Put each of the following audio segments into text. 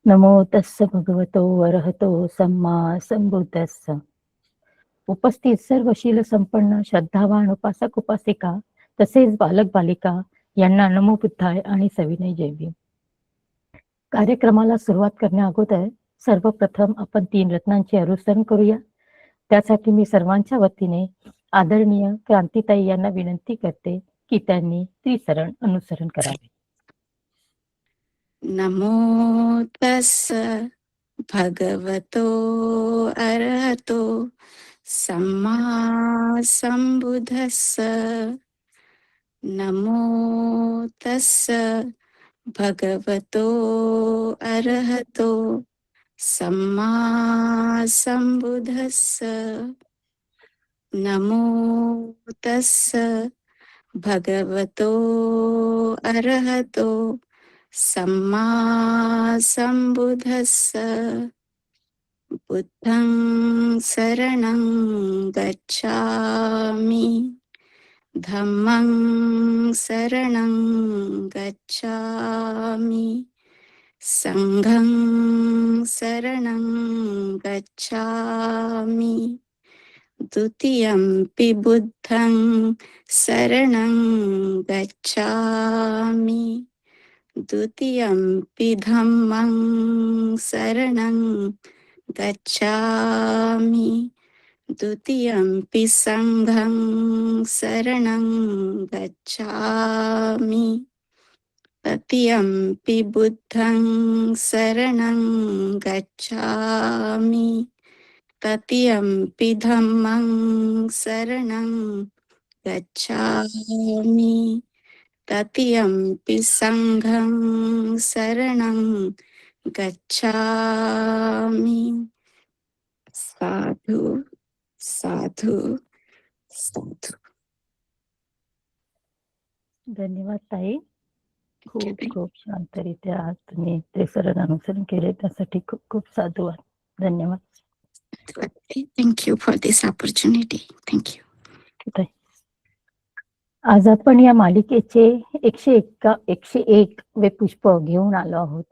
नमो तस्स भगवतो अरहतो सम्मा संबुद्धस्स. उपस्थित सर्व शील संपन्न श्रद्धावान उपासक उपासिका तसेच बालक बालिका यांना नमो बुद्धाय आणि सविनय जय भीम. कार्यक्रमाला सुरुवात करण्या अगोदर सर्वप्रथम आपण 3 रत्नांचे अनुसरण करूया. त्यासाठी मी सर्वांच्या वतीने आदरणीय क्रांतीताई यांना विनंती करते की त्यांनी त्रिसरण अनुसरण करावे. नमो तस्स भगवतो अरहतो सम्मा संबुद्धस्स. नमो तस्स भगवतो अरहतो सम्मा संबुद्धस्स. नमो तस्स भगवतो अरहतो सम्मा संबुद्धस्स. बुद्धं शरणं गच्छामि, धम्मं शरणं गच्छामि, संघं शरणं गच्छामि, द्वितीयंपि बुद्धं शरणं गच्छामि, द्वितीयंपि धम्मं शरणं गच्छामि, द्वितीयंपि संघं शरणं गच्छामि, तृतीयंपि बुद्धं शरणं गच्छामि, तृतीयंपि धम्मं शरणं गच्छामि, तृतीयंपि संघं शरणं गच्छामि. साधु साधु साधु. धन्यवाद ताई. खूप खूप शांतरित्या आज तुम्ही त्रिसरण अनुसरण केले त्यासाठी खूप खूप साधुवाद. धन्यवाद. Thank you for this opportunity. Thank you. आज आपण या मालिकेचे 101 वे पुष्प घेऊन आलो आहोत.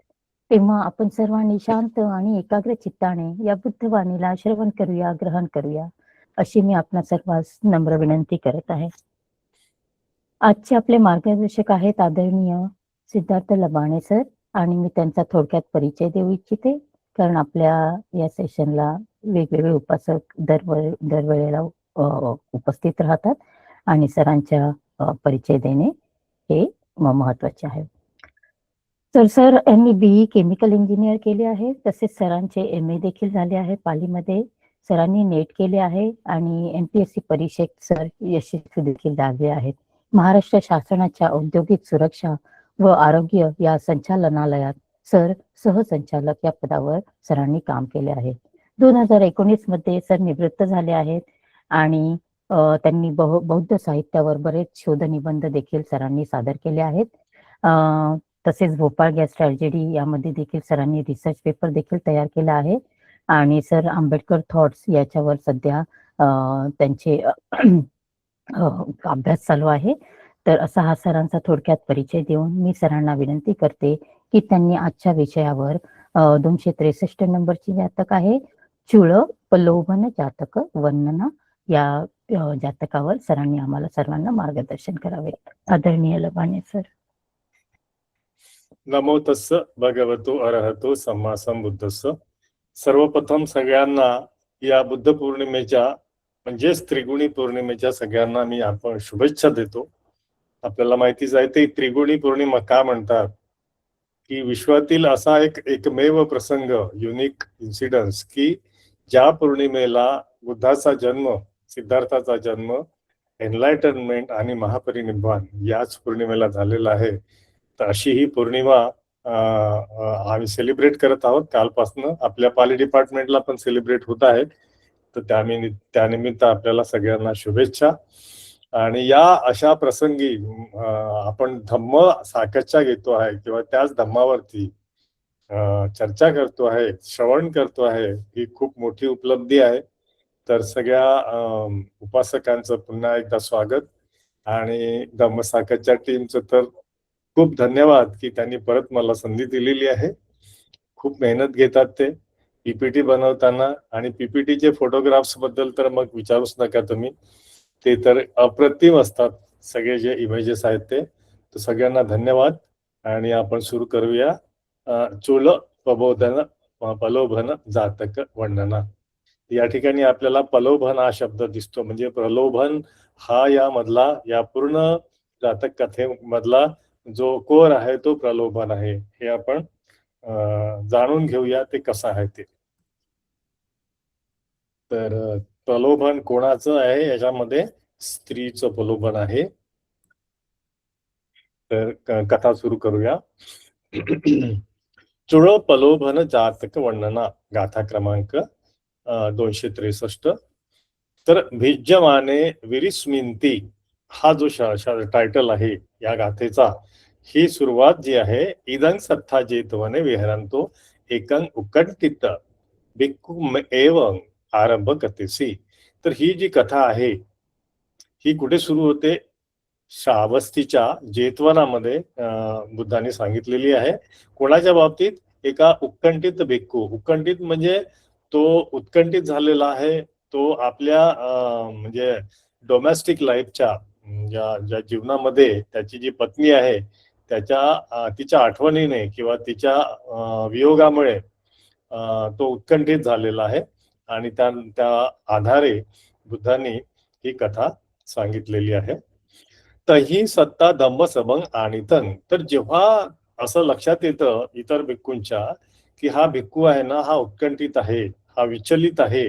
तेव्हा आपण सर्वांनी शांत आणि एकाग्र चित्ताने या बुद्धवाणीला श्रवण करूया, ग्रहण करूया अशी मी आपणा सर्वांस नम्र विनंती करत आहे. आजचे आपले मार्गदर्शक आहेत आदरणीय सिद्धार्थ लबाणे सर आणि मी त्यांचा थोडक्यात परिचय देऊ इच्छिते कारण आपल्या या सेशनला वेगवेगळे उपासक दरवेळेला उपस्थित राहतात आणि सरांच्या परिचय देणे हे महत्वाचे आहे. तर सर यांनी BE केमिकल इंजिनियर केले आहे, तसेच सरांचे MA देखील झाले आहे पालीमध्ये. सरांनी नेट केले आहे आणि NPSC परीक्षेत सर यशस्वी देखील झाले आहेत. महाराष्ट्र शासनाच्या औद्योगिक सुरक्षा व आरोग्य या संचालनालयात सर सहसंचालक या पदावर सरांनी काम केले आहे. 2019 मध्ये सर निवृत्त झाले आहेत आणि त्यांनी बौद्ध साहित्यावर बरेच शोध निबंध देखील सरांनी सादर केले आहेत. तसेच भोपाळ गॅस ट्रॅजेडी यामध्ये देखील सरांनी रिसर्च पेपर देखील तयार केला आहे आणि सर आंबेडकर थॉट्स याच्यावर सध्या त्यांचे अभ्यास चालू आहे. तर असा हा सरांचा थोडक्यात परिचय देऊन मी सरांना विनंती करते की त्यांनी आजच्या विषयावर 263 नंबरची जातक आहे चूळ प्रलोभन जातक वर्णना या जातकावर सरांनी आम्हाला सर्वांना मार्गदर्शन करावे. आदरणीय लबाणे सर. नमो तस्स भगवतो अरहतो सम्मा संबुद्धस्स. सर्वप्रथम सगळ्यांना या बुद्ध पौर्णिमेच्या म्हणजेच त्रिगुणी पौर्णिमेच्या सगळ्यांना मी आपण शुभेच्छा देतो. आपल्याला माहितीच आहे ते त्रिगुणी पौर्णिमा का म्हणतात की विश्वातील असा एकमेव प्रसंग युनिक इन्सिडन्स की ज्या पौर्णिमेला बुद्धाचा जन्म, सिद्धार्थाचा जन्म, एनलायटनमेंट आणि महापरिनिर्वाण याच पौर्णिमेला झालेला आहे. तर अशी ही पौर्णिमा आम्ही सेलिब्रेट करत आहोत. कालपासून आपल्या पाली डिपार्टमेंटला पण सेलिब्रेट होत आहे. तर त्यानिमित्त आपल्याला सगळ्यांना शुभेच्छा. आणि या अशा प्रसंगी आपण धम्म साकच्छा घेतो आहे किंवा त्याच धम्मावरती चर्चा करतो आहे, श्रवण करतो आहे, ही खूप मोठी उपलब्धी आहे. तर सगळ्या उपासकांचं पुन्हा एकदा स्वागत आणि धम्म साकच्छा टीमचं तर खूप धन्यवाद की त्यांनी परत मला संधी दिलेली आहे. खूप मेहनत घेतात ते पीपीटी बनवताना, आणि पीपीटीचे फोटोग्राफ्स बद्दल तर मग विचारूच नका तुम्ही, ते तर अप्रतिम असतात सगळे जे इमेजेस आहेत ते. तर सगळ्यांना धन्यवाद, आणि आपण सुरू करूया चोल प्रबोधन प्रलोभन जातक वर्णना. या ठिकाणी आपल्याला प्रलोभन हा शब्द दिसतो, म्हणजे प्रलोभन हा या पूर्ण जातक कथेमधला जो कोर आहे तो प्रलोभन आहे. हे आपण जाणून घेऊया ते कसं आहे ते. तर प्रलोभन कोणाचं आहे? याच्यामध्ये स्त्रीचं प्रलोभन आहे. तर कथा सुरू करूया. चुळ प्रलोभन जातक वर्णना, गाथा क्रमांक 263. तर भिज्यमाने विरिस्मिंती हा जो टायटल आहे या गाथेचा, ही सुरुवात जी आहे, इदं सत्था जेतवने विहरंतो एकं उकंठित भिक्खू एवं आरंभ कथेसी. तर ही जी कथा आहे ही कुठे सुरू होते? श्रावस्तीच्या जेतवनामध्ये बुद्धांनी सांगितलेली आहे. कोणाच्या बाबतीत? एका उत्कंठित भिक्खू. उत्कंठित म्हणजे तो उत्कंठित झालेला आहे, तो आपल्या म्हणजे डोमेस्टिक लाईफच्या ज्या जीवनामध्ये त्याची जी पत्नी आहे तिच्या आठवणीने किंवा तिच्या वियोगामुळे तो उत्कंठित झालेला आहे, आणि त्या आधारे बुद्धांनी ही कथा सांगितलेली आहे. तही सत्ता धम्म सबंग आणि तंग. तर जेव्हा असं लक्षात येतं इतर भिक्खूंच्या की हा भिक्खू आहे ना, हा उत्कंठित आहे, हा विचलित आहे,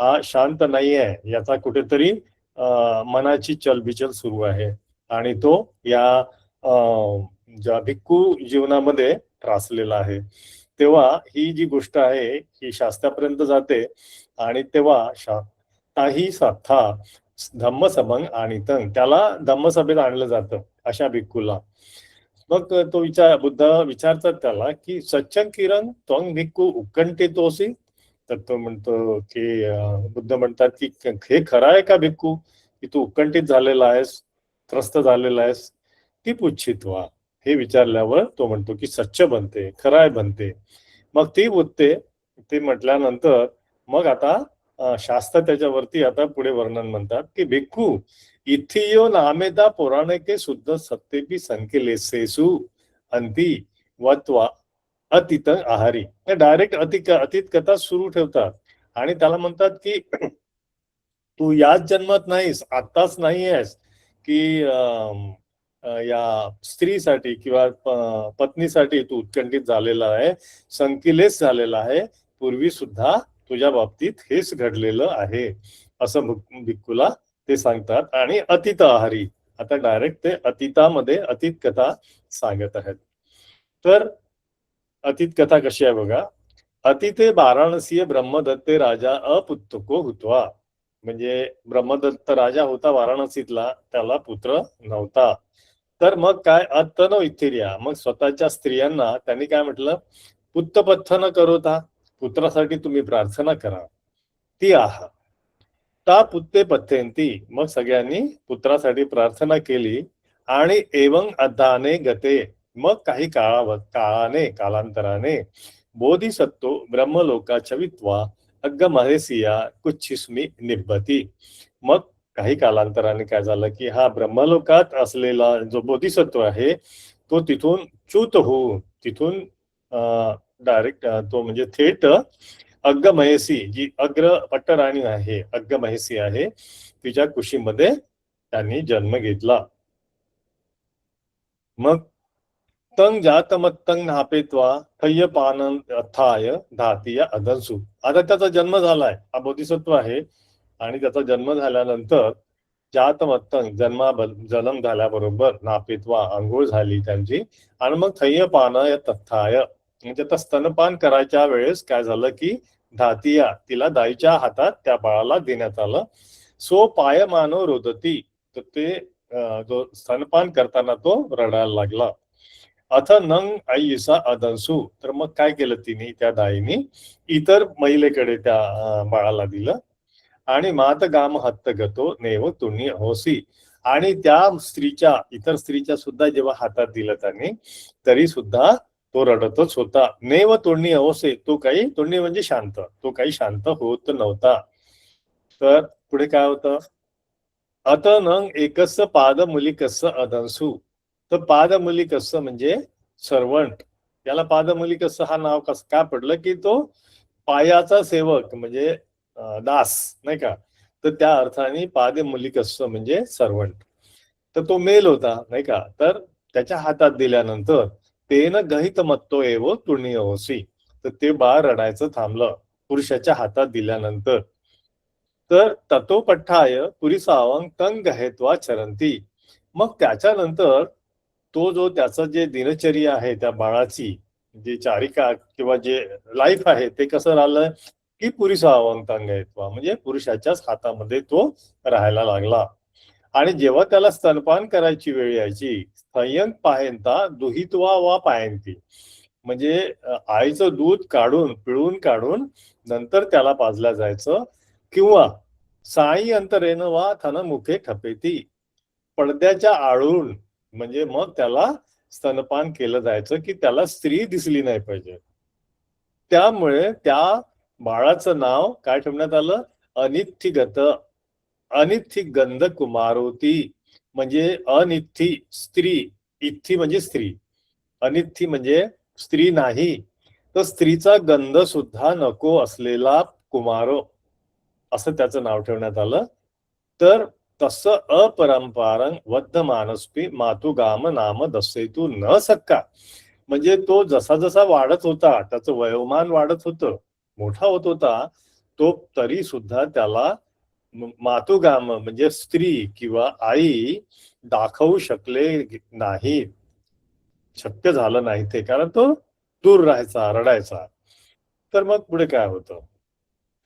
हा शांत नाही आहे, याचा कुठेतरी मनाची चलबिचल सुरू आहे, आणि तो या ज्या भिक्खू जीवनामध्ये त्रासलेला आहे, तेव्हा ही जी गोष्ट आहे ही शास्त्रापर्यंत जाते, आणि तेव्हा ताही सत्ता धम्मसभंग आणि तंग, त्याला धम्मसभेत आणलं जातं अशा भिक्खूला. मग तो बुद्ध विचारतात त्याला की सच्चन किरण त्वंग भिक्खू उत्कंठितोसी. तर तो म्हणतो की बुद्ध म्हणतात की हे खरं आहे का भिक्खू की तू उत्कंठित झालेला आहेस, त्रस्त झालेला आहेस? ती पुच्छित्वा. हे विचारल्यावर तो म्हणतो की सच्च बनते, खरं आहे बनते. मग ती बोलते, ते म्हटल्यानंतर मग आता शास्त्र त्याच्यावरती आता पुढे वर्णन म्हणतात की भिक्खू इथियो नामेदा पौराणिके शुद्ध सत्तेपी संकेलेसेसु अंती वत्वा अतित आहारी. डायरेक्ट अतीत कथा सुरू ठेवतात, आणि त्याला म्हणतात की तू याच जन्मात नाहीस, आताच नाही आहेस की या स्त्रीसाठी किंवा पत्नीसाठी तू उत्कंठित झालेला आहे, संकिलेस झालेला आहे, पूर्वी सुद्धा तुझ्या बाबतीत हेच घडलेलं आहे, असं भिक्खूला ते सांगतात. आणि अतीत आहारी, आता डायरेक्ट ते अतीतामध्ये अतीत कथा सांगत आहेत. तर अतीत कथा कशी आहे बघा. अतिते वाराणसीय ब्रह्मदत्ते राजा अपुत्रको हुत्वा. म्हणजे ब्रह्मदत्त राजा होता वाराणसीतला, त्याला पुत्र नव्हता. तर मग काय अत्तन इथिर्या, मग स्वतःच्या स्त्रियांना त्यांनी काय म्हटलं, पुत्तपथ्थन करोता, पुत्रासाठी तुम्ही प्रार्थना करा. ती आहा ता पुत्ते पथ्यंती, मग सगळ्यांनी पुत्रासाठी प्रार्थना केली. आणि एवं अध्याने गते, मग काही कालांतराने बोधिसत्व ब्रह्मलोकाच्या वित्वा अग्ग महेसिया कुच्छिस्मी निब्बती. मग काही कालांतराने काय झालं की हा ब्रह्मलोकात असलेला जो बोधिसत्व आहे तो तिथून च्युत होऊन तिथून डायरेक्ट तो म्हणजे थेट अग्गमहेसी, जी अग्र पट्टराणी आहे, अग्गमहेसी आहे, तिच्या कुशीमध्ये त्यांनी जन्म घेतला. मग तंग जातमत्तंग नापेत्वा थय्य पान अथाय धातीय अदंसू. आता त्याचा जन्म झालाय, हा बोधिसत्व आहे, आणि त्याचा जन्म झाल्यानंतर जातमत्तंग जन्म झाल्याबरोबर नापेत्वा अंघोळ झाली त्यांची, आणि मग थय्य पान तथाय म्हणजे आता स्तनपान करायच्या वेळेस काय झालं की धातिया, तिला दाईच्या हातात त्या बाळाला देण्यात आलं. सो पायमानो रोदती, तर ते जो स्तनपान करताना तो रडायला लागला. अथ नंग आईसा अदंसू, तर मग काय केलं तिने, त्या दाईने इतर महिलेकडे त्या बाळाला दिलं. आणि मात गाम हत्त गतो नेव तुम्ही होसी, आणि त्या इतर स्त्रीच्या सुद्धा जेव्हा हातात दिलं त्यांनी, तरी सुद्धा तो रडतच होता. नेव तोंडी अवसे, तो काही तोंडी म्हणजे शांत, तो काही शांत होत नव्हता. तर पुढे काय होतं, अतनंग एकस पाद मुलिकस अदंसू. तर पाद मुलिकस म्हणजे सर्वंट. याला पाद मुलिकस हा नाव कसं काय पडलं, की तो पायाचा सेवक म्हणजे दास नाही का. तर त्या अर्थाने पाद मुलिकस म्हणजे सर्वंट. तर तो मेल होता नाही का. तर त्याच्या हातात दिल्यानंतर तेन गहित मत्तो एव तुर्णीयवसी. तर ते बाळ रडायचं थांबलं पुरुषाच्या हातात दिल्यानंतर. तर ततोपठ्ठाय पुरीसावंग तंग हेत्वा चरंती. मग त्याच्यानंतर तो जो त्याचं जे दिनचर्या आहे त्या बाळाची, जी चारिका किंवा जे लाईफ आहे ते कसं राहिलं, की पुरीसावंग तंग हेत्वा म्हणजे पुरुषाच्याच हातामध्ये तो राहायला लागला. आणि जेव्हा त्याला स्तनपान करायची वेळ यायची, संयंग पाहेंता दुहित्वा वा पायंती. म्हणजे आईचं दूध काढून पिळून काढून नंतर त्याला पाजलं जायचं, किंवा साई अंतरेन वा थन मुखे ठपेती. पडद्याच्या आळून म्हणजे मग त्याला स्तनपान केलं जायचं, की त्याला स्त्री दिसली नाही पाहिजे. त्यामुळे त्या बाळाचं नाव काय ठेवण्यात आलं, अनिथिगत. अनिथी गंध कुमारोती. म्हणजे अनिथी स्त्री, इथी म्हणजे स्त्री, अनिथी म्हणजे स्त्री नाही, तर स्त्रीचा गंध सुद्धा नको असलेला कुमारो, असं त्याचं नाव ठेवण्यात आलं. तर तसं अपरंपारंग वद्ध मानस्पी मातुगाम नाम दसेतू न सक्का. म्हणजे तो जसा जसा वाढत होता, त्याचं वयोमान वाढत होतं, मोठा होत होता, तो तरी सुद्धा त्याला मातुगाम म्हणजे स्त्री किंवा आई दाखवू शकले नाही. शक्य झालं नाही ते, कारण तो दूर राहायचा, रडायचा. तर मग पुढे काय होतं,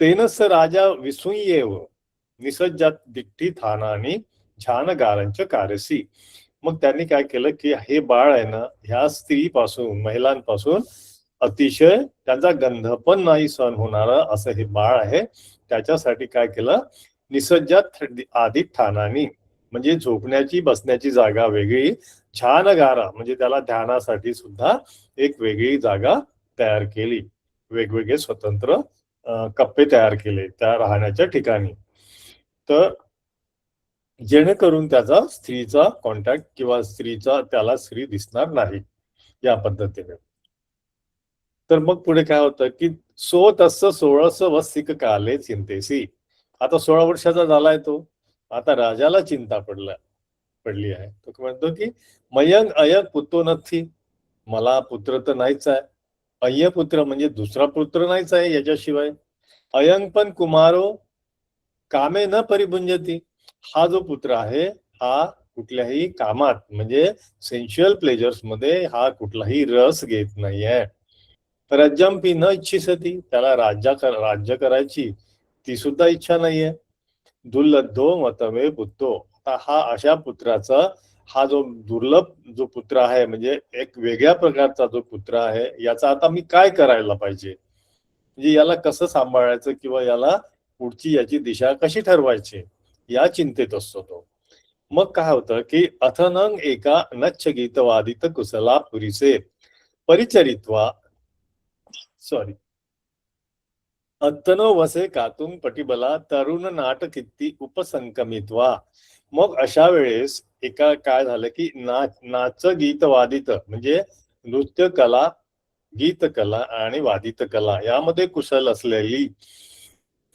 तेनस राजा विसूयेव निसज्जात दिट्टी थानानी छानगारांच्या कार्यसी. मग त्यांनी काय केलं, की हे बाळ आहे ना, ह्या स्त्रीपासून महिलांपासून अतिशय त्यांचा गंध पण नाही सहन होणारा असं हे बाळ आहे. त्याच्यासाठी काय केलं, निसज्जात आधी ठाणानी म्हणजे झोपण्याची बसण्याची जागा वेगळी, छान गारा म्हणजे त्याला ध्यानासाठी सुद्धा एक वेगळी जागा तयार केली, वेगवेगळे स्वतंत्र कप्पे तयार केले त्या राहण्याच्या ठिकाणी. तर जेणेकरून त्याचा स्त्रीचा कॉन्टॅक्ट किंवा स्त्रीचा त्याला स्त्री दिसणार नाही या पद्धतीने. तर मग पुढे काय होतं, की सो तस 16 वसिक काले चिंतेसी. आता 16 वर्षाचा झालाय तो, आता राजाला चिंता पडली आहे. तो म्हणतो की मयंग अयंग पुतो नथी, मला पुत्र तर नाहीच आहे. अय्य पुत्र म्हणजे दुसरा पुत्र नाहीच आहे याच्याशिवाय. अयंग पण कुमारो कामे न परिभुंजती. हा जो पुत्र आहे हा कुठल्याही कामात म्हणजे सेन्शुअल प्लेजर्स मध्ये हा कुठलाही रस घेत नाहीये. राज्यंपी न इच्छिसती, त्याला राज्य करायची ती सुद्धा इच्छा नाहीये. दुर्लद्धो मतमे पुत्तो. आता हा अशा पुत्राचा, हा जो दुर्लभ जो पुत्र आहे म्हणजे एक वेगळ्या प्रकारचा जो पुत्र आहे, याचा आता मी काय करायला पाहिजे, म्हणजे याला कसं सांभाळायचं किंवा याला पुढची याची दिशा कशी ठरवायची या चिंतेत असतो तो. मग काय होतं, की अथनंग एका नच्छ गीतवादित कुशला पुरीचे परिचरित्वा सॉरी अत्तनो वसे कातुंग पटिबला तरुण नाटकित्ती उपसंकमित्वा. मग अशा वेळेस एका काय झालं, की नाच गीत वादित म्हणजे नृत्य कला, गीत कला आणि वादित कला यामध्ये कुशल असलेली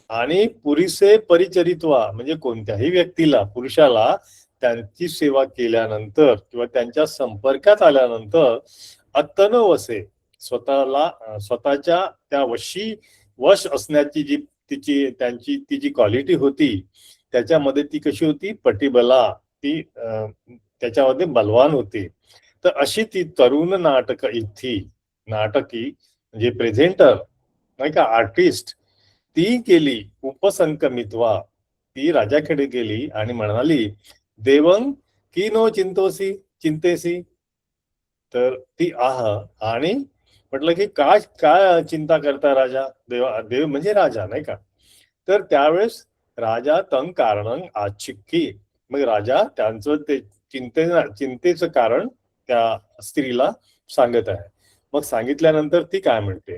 आणि पुरीसे परिचरित्वा म्हणजे कोणत्याही व्यक्तीला, पुरुषाला त्यांची सेवा केल्यानंतर किंवा त्यांच्या संपर्कात आल्यानंतर अत्तन वसे स्वतःच्या त्या वश असण्याची जी ती जी क्वालिटी होती, त्याच्यामध्ये ती कशी होती, पटिबला, ती त्याच्यामध्ये बलवान होती. तर अशी ती तरुण नाटकी म्हणजे प्रेझेंटर नाही का, आर्टिस्ट, ती केली उपसंकमित्वा. ती राजाकडे गेली आणि म्हणाली, देवंग की नो चिंतेसी. तर ती आणि म्हटलं की काय काय चिंता करता राजा, देव म्हणजे राजा नाही का. तर त्यावेळेस राजा तंग कारण आच्छिक्की. मग राजा त्यांचं ते चिंतेचं कारण त्या स्त्रीला सांगत आहे. मग सांगितल्यानंतर ती काय म्हणते,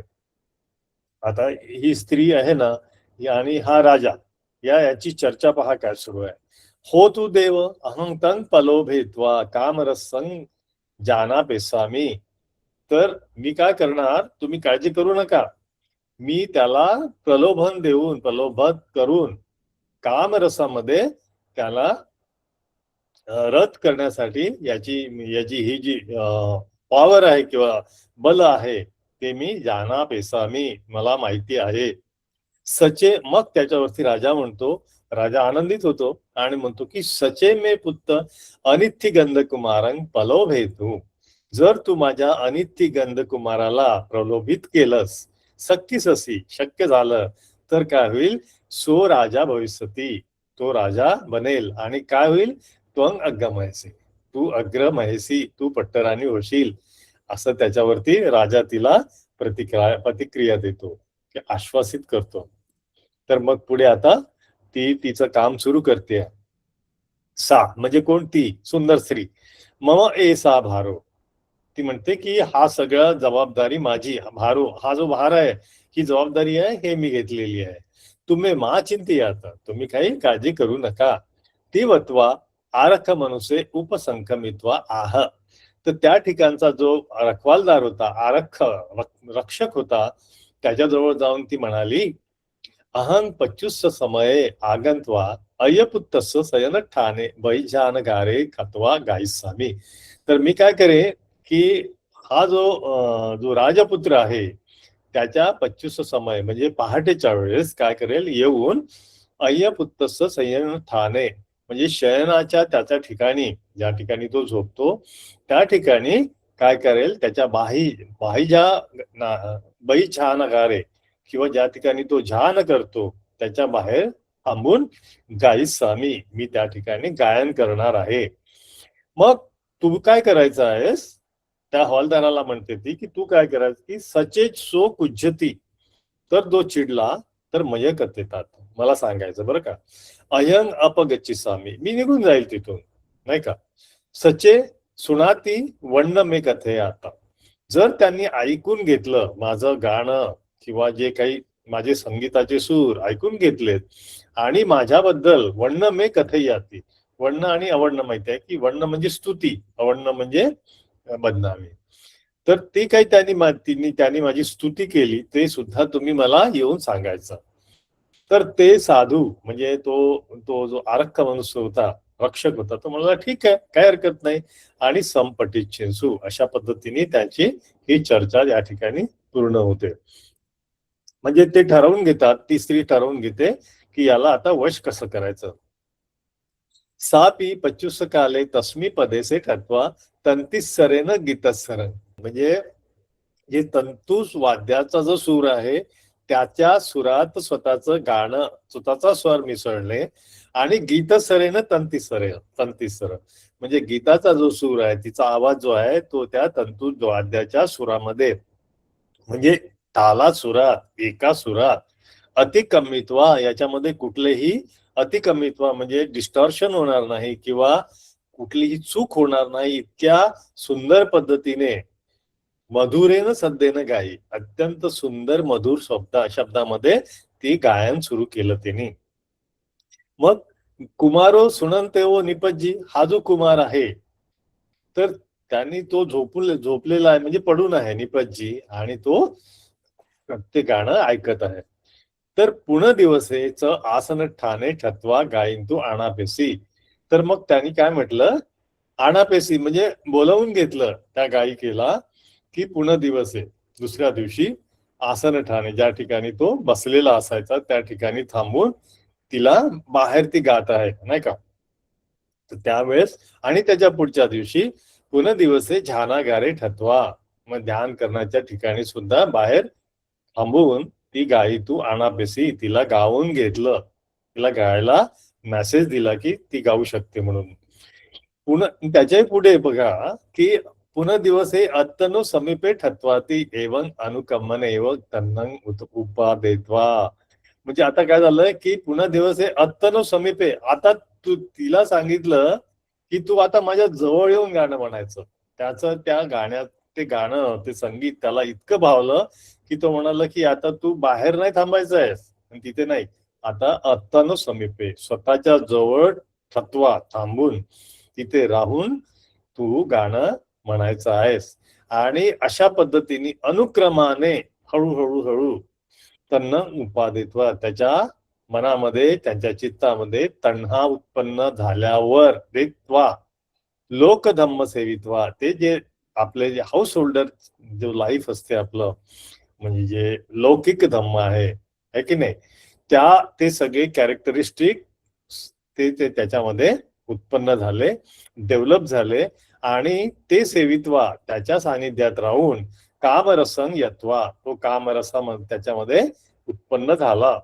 आता ही स्त्री आहे ना आणि हा राजा, याची चर्चा पहा काय सुरू आहे. हो तू देव अहं तं पलोभेत्वा कामरसं जाना पेसामी. तर मी काय करणार, तुम्ही काळजी करू नका, मी त्याला प्रलोभन करून कामरसामध्ये त्याला रथ करण्यासाठी याची याची ही जी पॉवर आहे किंवा बल आहे ते मी जाना पेसामी, मला माहिती आहे. सचे, मग त्याच्यावरती राजा म्हणतो, राजा आनंदित होतो आणि म्हणतो की सचे मे पुत्र अनिथी गंधकुमारं पलोभेतू. जर तू माझ्या अनिथी गंधकुमाराला प्रलोभित केलंस, सक्कीससी शक्य झालं, तर काय होईल, सो राजा भविष्यती, तो राजा बनेल. आणि काय होईल, त्वं अग्रमयसी, तू अग्रमयसी, तू पट्टराणी होशील. असं त्याच्यावरती राजा तिला प्रतिक्रिया देतो, आश्वासित करतो. तर मग पुढे आता ती तिचं काम सुरू करते. सा म्हणजे कोणती, सुंदर स्त्री. मम ए सा भारो, ती म्हणते की हा सगळा जबाबदारी माझी, भारो हा जो भार आहे, ही जबाबदारी आहे, हे मी घेतलेली आहे. तुम्ही मा चिंती, आता तुम्ही काही काळजी करू नका. ती वत्वा आरख मनुसे उपसंक्रमित्वा आह. तर त्या ठिकाणचा जो रखवालदार होता, आरक्ष रक्षक होता, त्याच्याजवळ जाऊन ती म्हणाली, अहं पच्युस्स समये आगंत्वा अयपुत्तस्स शयन ठाणे बैजानगारे खत्वा गायसामी. तर मी काय करे की हा जो राजपुत्र आहे, त्याच्या 25 समय म्हणजे पहाटेच्या वेळेस काय करेल, येऊन अय्यपुत्तस्स शयन ठाणे म्हणजे शयनाच्या त्याच्या ठिकाणी, ज्या ठिकाणी तो झोपतो त्या ठिकाणी काय करेल, त्याच्या बैछानगारे किंवा ज्या ठिकाणी तो ध्यान करतो त्याच्या बाहेर थांबून गायसामी, मी त्या ठिकाणी गायन करणार आहे. मग तू काय करायचं आहेस, त्या हवालदाराला म्हणते ती की तू काय करायचं की सचेच सो कुज्जती, तर जो चिडला तर मयकत येतात, मला सांगायचं बरं का. अयंग अपगच्छिसामी, मी निघून जाईल तिथून, नाही का. सचे सुनाती वर्ण मे कथे, आता जर त्यांनी ऐकून घेतलं माझं गाणं किंवा जे काही माझे संगीताचे सूर ऐकून घेतलेत आणि माझ्याबद्दल वर्ण मे कथे याती, वर्ण आणि अवर्ण माहिती आहे की वर्ण म्हणजे स्तुती, अवर्ण म्हणजे बदनामी. तर ते काही त्यांनी माझी स्तुती केली, ते सुद्धा तुम्ही मला येऊन सांगायचं. तर ते साधू म्हणजे तो जो आरक्ष मनुष्य होता, रक्षक होता, तो मला ठीक आहे, काय हरकत नाही. आणि संपटित चिंसू, अशा पद्धतीने त्याची ही चर्चा या ठिकाणी पूर्ण होते. म्हणजे ते ठरवून घेतात, ती स्त्री ठरवून घेते की याला आता वश कसं करायचं. सापी 25 काले तस्मी पदेसे ठत्वा तंतीसरेन गीतसरन, म्हणजे जे तंतूस वाद्याचा जो सूर आहे त्याच्या सुरात स्वतःचं गाणं, स्वतःचा स्वर मिसळणे आणि गीतसरेनं तंतीसर म्हणजे गीताचा जो सूर आहे, तिचा आवाज जो आहे तो त्या तंतू वाद्याच्या सुरामध्ये, म्हणजे ताला सुरात, एका सुरात, अतिकमित्वा, याच्यामध्ये कुठलेही अतिकमित्वा म्हणजे डिस्टॉर्शन होणार नाही किंवा कुठलीही चूक होणार नाही, इतक्या सुंदर पद्धतीने मधुरेनं सद्देनं गाई, अत्यंत सुंदर मधुर शब्दामध्ये ती गायन सुरू केलं त्यांनी. मग कुमारो सुनंते व निपज्जी, हा जो कुमार आहे तर त्यांनी तो झोपलेला आहे म्हणजे पडून आहे निपज्जी, आणि तो ते गाणं ऐकत आहे. तर पुन्हा दिवसेच आसन ठाणे ठत्वा गायन तू आणापेसी. तर मग त्यांनी काय म्हटलं, आणापेसी म्हणजे बोलावून घेतलं त्या गायिकेला की पुन्हा दिवस आहे, दुसऱ्या दिवशी आसन ठाणे, ज्या ठिकाणी तो बसलेला असायचा त्या ठिकाणी थांबून तिला बाहेर ती गात आहे, नाही का. तर त्यावेळेस आणि त्याच्या पुढच्या दिवशी पुन्हा दिवसे ध्यानागारे ठत्वा, मग ध्यान करण्याच्या ठिकाणी सुद्धा बाहेर थांबवून ती गाई तू आणापेसी, तिला गाऊन घेतलं, तिला गायला मेसेज दिला की ती गाऊ शकते म्हणून. पुन्हा त्याच्याही पुढे बघा की पुन्हा दिवस हे अत्तनो समीपे ठत्वाती एवं अनुकम्मन एवं तन्नं उपादेत्वा. म्हणजे आता काय झालंय की पुन्हा दिवस हे अत्तनो समीपे, आता तू तिला सांगितलं की तू आता माझ्या जवळ येऊन गाणं म्हणायचं, त्याचं त्या गाण्यात ते गाणं, ते संगीत त्याला इतकं भावलं की तो म्हणाला की आता तू बाहेर नाही थांबायचं आहेस, तिथे नाही, आता अत्तानो समीपे, स्वतःच्या जवळ थत्वा थांबून तिथे राहून तू गाणं म्हणायचं आहेस. आणि अशा पद्धतीने अनुक्रमाने हळूहळू हळू त्यांना उपादित्वा, त्याच्या मनामध्ये, त्यांच्या चित्तामध्ये तण्हा उत्पन्न झाल्यावर देत्वा लोकधम्म सेवित्वा, ते जे आपले जे हाऊस होल्डर जो लाईफ असते आपलं, म्हणजे जे लौकिक धम्म आहे की नाही, ते सगळे कॅरेक्टरिस्टिक ते ते त्याच्यामध्ये उत्पन्न झाले, डेव्हलप झाले, आणि ते सेवित्वा, त्याच्या सानिध्यात राहून कामरसं यत्वा, तो कामरसा त्याच्यामध्ये उत्पन्न झाला.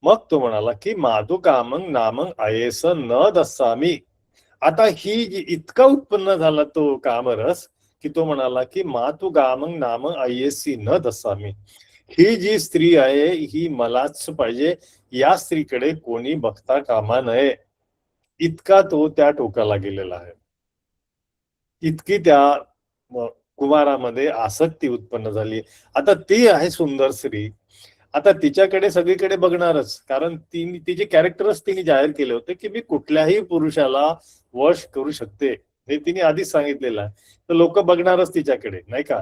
मग तो म्हणाला की माधु कामं नामं अयेस न दस्सामी. आता ही जी इतका उत्पन्न झाला तो कामरस की तो म्हणाला की मातु कामं नामं अयेसी न दस्सामी, ही जी स्त्री आहे ही मलाच पाहिजे, या स्त्रीकडे कोणी बघता कामा नये, इतका तो त्या टोकाला गेलेला आहे. इतकी त्या कुमारामध्ये आसक्ती उत्पन्न झाली. आता ती आहे सुंदर स्त्री, आता तिच्याकडे सगळीकडे बघणारच, कारण तिचे कॅरेक्टरच तिने जाहीर केले होते की मी कुठल्याही पुरुषाला वश करू शकते, हे तिने आधीच सांगितलेलं आहे, तर लोक बघणारच तिच्याकडे, नाही का.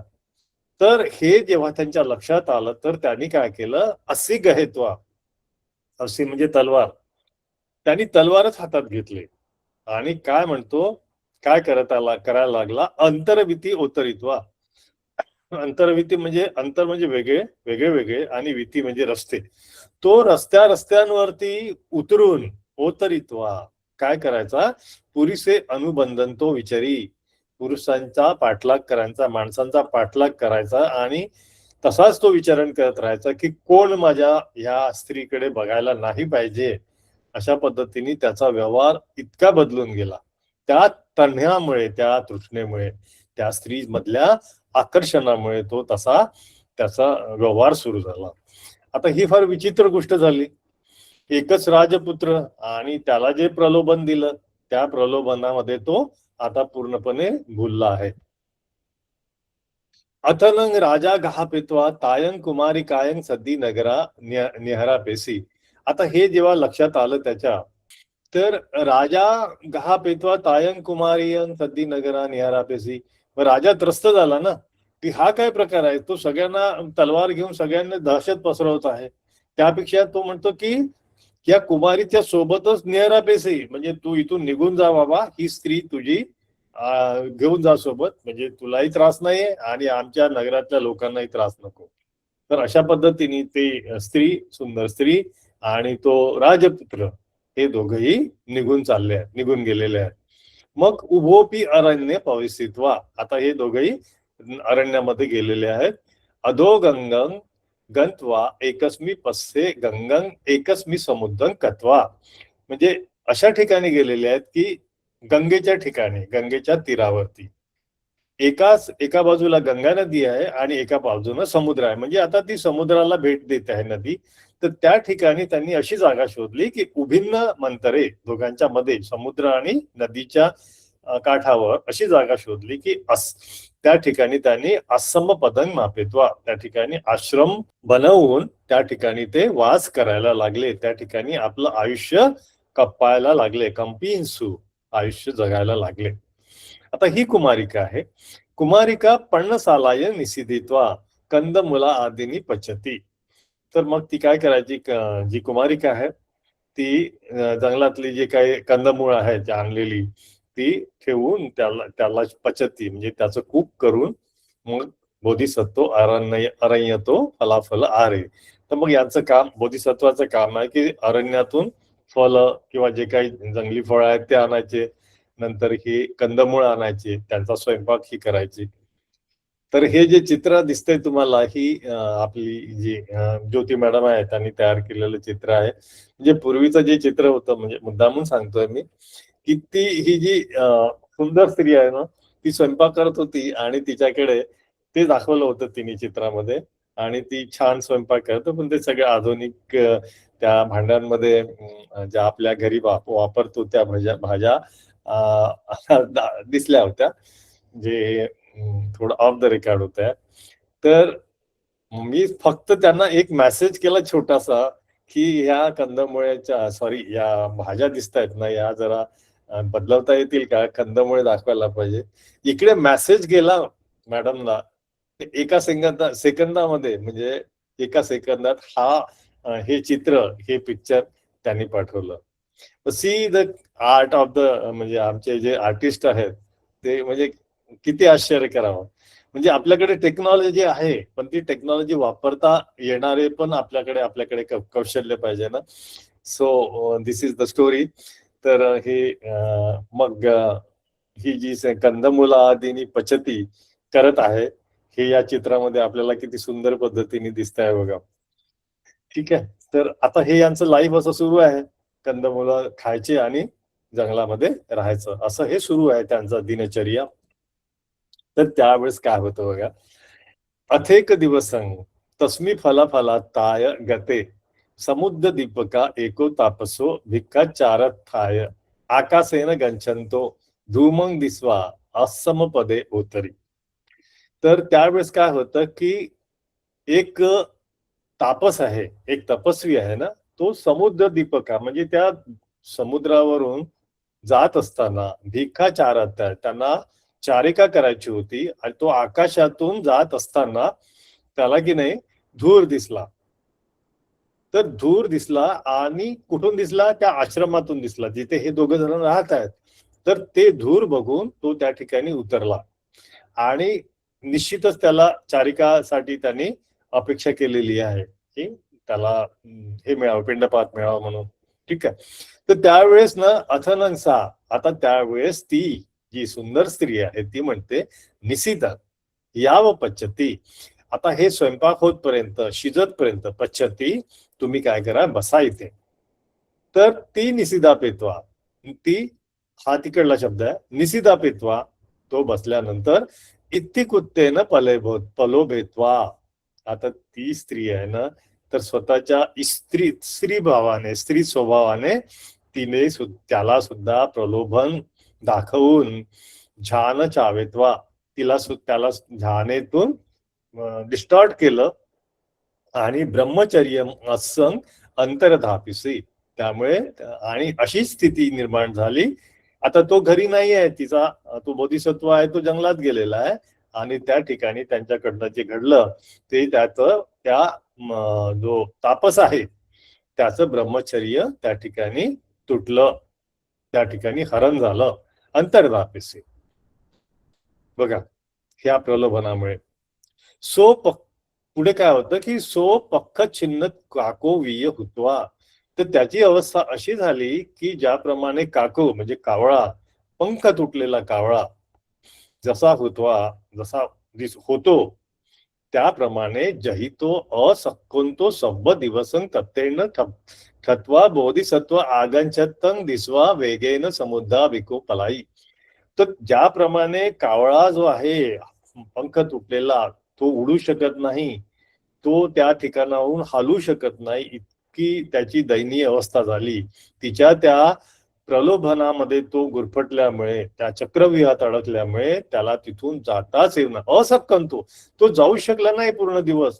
तर हे जेव्हा त्यांच्या लक्षात आलं तर त्यांनी काय केलं, असी गहेत्वा, असी म्हणजे तलवार, त्यांनी तलवारच हातात घेतली आणि काय म्हणतो, काय करायला लागला, अंतरविती ओतरित्वा. अंतरविती म्हणजे अंतर म्हणजे वेगळे वेगळे वेगळे, आणि विती म्हणजे रस्ते, तो रस्त्यांवरती उतरून ओतरित्वा काय करायचा, पुरीसे अनुबंधन तो विचारी, पुरुषांचा पाठलाग करायचा, माणसांचा पाठलाग करायचा, आणि तसाच तो विचारण करत राहायचा की कोण माझ्या ह्या स्त्रीकडे बघायला नाही पाहिजे. अशा पद्धतीने त्याचा व्यवहार इतका बदलून गेला, त्या तण्ह्यामुळे, त्या तृष्णेमुळे, त्या स्त्री मधल्या आकर्षणामुळे तो तसा त्याचा व्यवहार सुरू झाला. आता ही फार विचित्र गोष्ट झाली, एकच राजपुत्र आणि त्याला जे प्रलोभन दिलं त्या प्रलोभनामध्ये तो आता पूर्णपणे भुलला आहे. अथलंग राजा घापित्वा तायंग कुमारी कायंग सद्दी नगरा निहरा पेसी. आता हे जेव्हा लक्षात आलं त्याच्या, तर राजा घापित्वा तायंग कुमारी सद्दी नगरा निहरा पेसी, राजा त्रस्त झाला ना की हा काय प्रकार आहे, तो सगळ्यांना तलवार घेऊन सगळ्यांना दहशत पसरवत आहे. त्यापेक्षा तो म्हणतो की या कुमारीच्या सोबतच निहरा पेसी, म्हणजे तू इथून निघून जा बाबा, ही स्त्री तुझी घेऊन जा सोबत, म्हणजे तुलाही त्रास नाहीये आणि आमच्या नगरातल्या लोकांनाही त्रास नको. तर अशा पद्धतीने ते स्त्री, सुंदर स्त्री आणि तो राजपुत्र हे दोघही निघून गेलेले आहेत. मग उभोपी अरण्य पविसित्वा, आता हे दोघही अरण्यामध्ये गेलेले आहेत. अधो गंगं गंत्वा एकस्मी पस्से गंगं एकस्मी समुद्रं कत्वा, म्हणजे अशा ठिकाणी गेलेले आहेत की गंगेच्या ठिकाणी, गंगेच्या तीरावरती, एका बाजूला गंगा नदी आहे आणि एका बाजूला समुद्र आहे, म्हणजे आता ती समुद्राला भेट देत आहे नदी. तर त्या ठिकाणी त्यांनी अशी जागा शोधली की उभिन्न मंतरे, दोघांच्या मध्ये, समुद्र आणि नदीच्या काठावर अशी जागा शोधली की त्या ठिकाणी त्यांनी आश्रम पदंग मापेत्वा, त्या ठिकाणी आश्रम बनवून त्या ठिकाणी ते वास करायला लागले, त्या ठिकाणी आपलं आयुष्य कपायला लागले, कंपिन्सू आयुष्य जगायला लागले. आता ही कुमारिका आहे. कुमारिका पर्णसालाय निषिदित्वा कंदमुला आदीनी पचती. तर मग ती काय करायची, जी कुमारिका आहे ती जंगलातली जे काही कंदमुळ आहेत आणलेली ती ठेवून त्याला पचती, म्हणजे त्याचं कूप करून मग बोधिसत्व अरण्यतो फलाफल आरे. तर मग याचं काम, बोधिसत्वाचं काम आहे की अरण्यातून फळं किंवा जे काही जंगली फळं आहेत ते आणायचे, नंतर ही कंदमुळ आणायची, त्यांचा स्वयंपाक ही करायची. तर हे जे चित्र दिसतंय तुम्हाला, ही आपली जी ज्योती मॅडम आहे त्यांनी तयार केलेलं चित्र आहे. म्हणजे पूर्वीचं जे चित्र होतं, म्हणजे मुद्दामून सांगतोय मी की ही जी सुंदर स्त्री आहे ना, ती स्वयंपाक करत होती आणि तिच्याकडे ते दाखवलं होतं तिने चित्रामध्ये, आणि ती छान स्वयंपाक करत, पण ते सगळे आधुनिक त्या भांड्यांमध्ये ज्या आपल्या घरी वापरतो त्या भाज्या दिसल्या होत्या, जे थोडं ऑफ द रेकॉर्ड होत आहे. तर मी फक्त त्यांना एक मेसेज केला छोटासा, की ह्या कंदमुळ्याच्या सॉरी या भाज्या दिसतायत ना, या जरा बदलवता येतील का? कंदमुळे दाखवायला पाहिजे. इकडे मेसेज गेला मॅडमला. एका सेकंदामध्ये म्हणजे एका सेकंदात हे चित्र, हे पिक्चर त्यांनी पाठवलं. See the art of the म्हणजे आमचे जे आर्टिस्ट आहेत ते म्हणजे किती आश्चर्य करावं. म्हणजे आपल्याकडे टेक्नॉलॉजी आहे, पण ती टेक्नॉलॉजी वापरता येणारे पण आपल्याकडे कौशल्य पाहिजे ना. So this is the story. तर मग ही जी कंदमुला आदीनी पचती करत आहे, हे या चित्रामध्ये आपल्याला किती सुंदर पद्धतीने दिसत आहे बघा. ठीक आहे. तर आता हे यांचं लाईफ असं सुरू आहे, कंदमुलं खायचे आणि जंगलामध्ये राहायचं, असं हे सुरू आहे त्यांचं दिनचर्या. तर त्यावेळेस काय होतं बघा, अथेक दिवसं तस्मी फला ताय गते समुद्र दीपका एको तापसो भिक्का चारत थाय आकाशेन गंछंतो धूमंग दिसवा अस्सम पदे ओतरी. तर त्यावेळेस काय होतं की एक तापस आहे, एक तपस्वी आहे ना, तो समुद्र दीपका म्हणजे त्या समुद्रावरून जात असताना भिक्खा चारत आहे, त्यांना चारिका करायची होती आणि तो आकाशातून जात असताना त्याला की नाही धूर दिसला. तर धूर दिसला आणि कुठून दिसला? त्या आश्रमातून दिसला जिथे हे दोघं जण राहत आहेत. तर ते धूर बघून तो त्या ठिकाणी उतरला आणि निश्चितच त्याला चारिकासाठी त्यांनी अपेक्षा केलेली आहे की त्याला हे मिळावं, पिंडपात मिळावं म्हणून. ठीक आहे. तर त्यावेळेस ना अथनंसा, आता त्यावेळेस ती जी सुंदर स्त्री आहे ती म्हणते निशिता याव पच्चती. आता हे स्वयंपाक होतपर्यंत, शिजतपर्यंत पच्चती, तुम्ही काय करा, बसा इथे. तर ती निशिदा पेत्वा, ती हा तिकडला शब्द आहे, निशिदा पेत्वा, तो बसल्यानंतर इत्ती कुत्तेनं पलो भेटवा. आता ती स्त्री आहे ना, तर स्वतःच्या स्त्री भावाने, स्त्री स्वभावाने तिने त्याला सुद्धा प्रलोभन दाखवून झान चावेत्वा, त्याला झानेतून डिस्टॉर्ट केलं आणि ब्रह्मचर्य असं अंतर्धापिसी. त्यामुळे आणि अशी स्थिती निर्माण झाली. आता तो घरी नाही आहे, तिचा तो बोधिसत्व आहे, तो जंगलात गेलेला आहे आणि त्या ठिकाणी त्यांच्याकडनं जे घडलं ते त्या जो तापस आहे त्याचं ब्रह्मचर्य त्या ठिकाणी तुटलं, त्या ठिकाणी हरण झालं, अंतर्धापिसी. बघा, ह्या प्रलोभनामुळे पुढे काय होतं की सो पक्क छिन्न काको विय हुतवा. तर त्याची अवस्था अशी झाली की ज्याप्रमाणे काको म्हणजे कावळा, पंख तुटलेला कावळा जसा होतो त्याप्रमाणे जहितो असक्कोंतो सब्ब दिवसं तत्तेन ठत्वा बोधिसत्व आगंचत्तं दिसवा वेगेन समुद्रा विको पलाई. तर ज्याप्रमाणे कावळा जो आहे पंख तुटलेला, तो उडू शकत नाही, तो त्या ठिकाणाहून हालू शकत नाही, इतकी त्याची दयनीय अवस्था झाली. तिच्या त्या प्रलोभनामध्ये तो गुरफटल्यामुळे, त्या चक्रव्यूहात अडकल्यामुळे त्याला तिथून जाताच येणार, असक्कन तो जाऊ शकला नाही पूर्ण दिवस.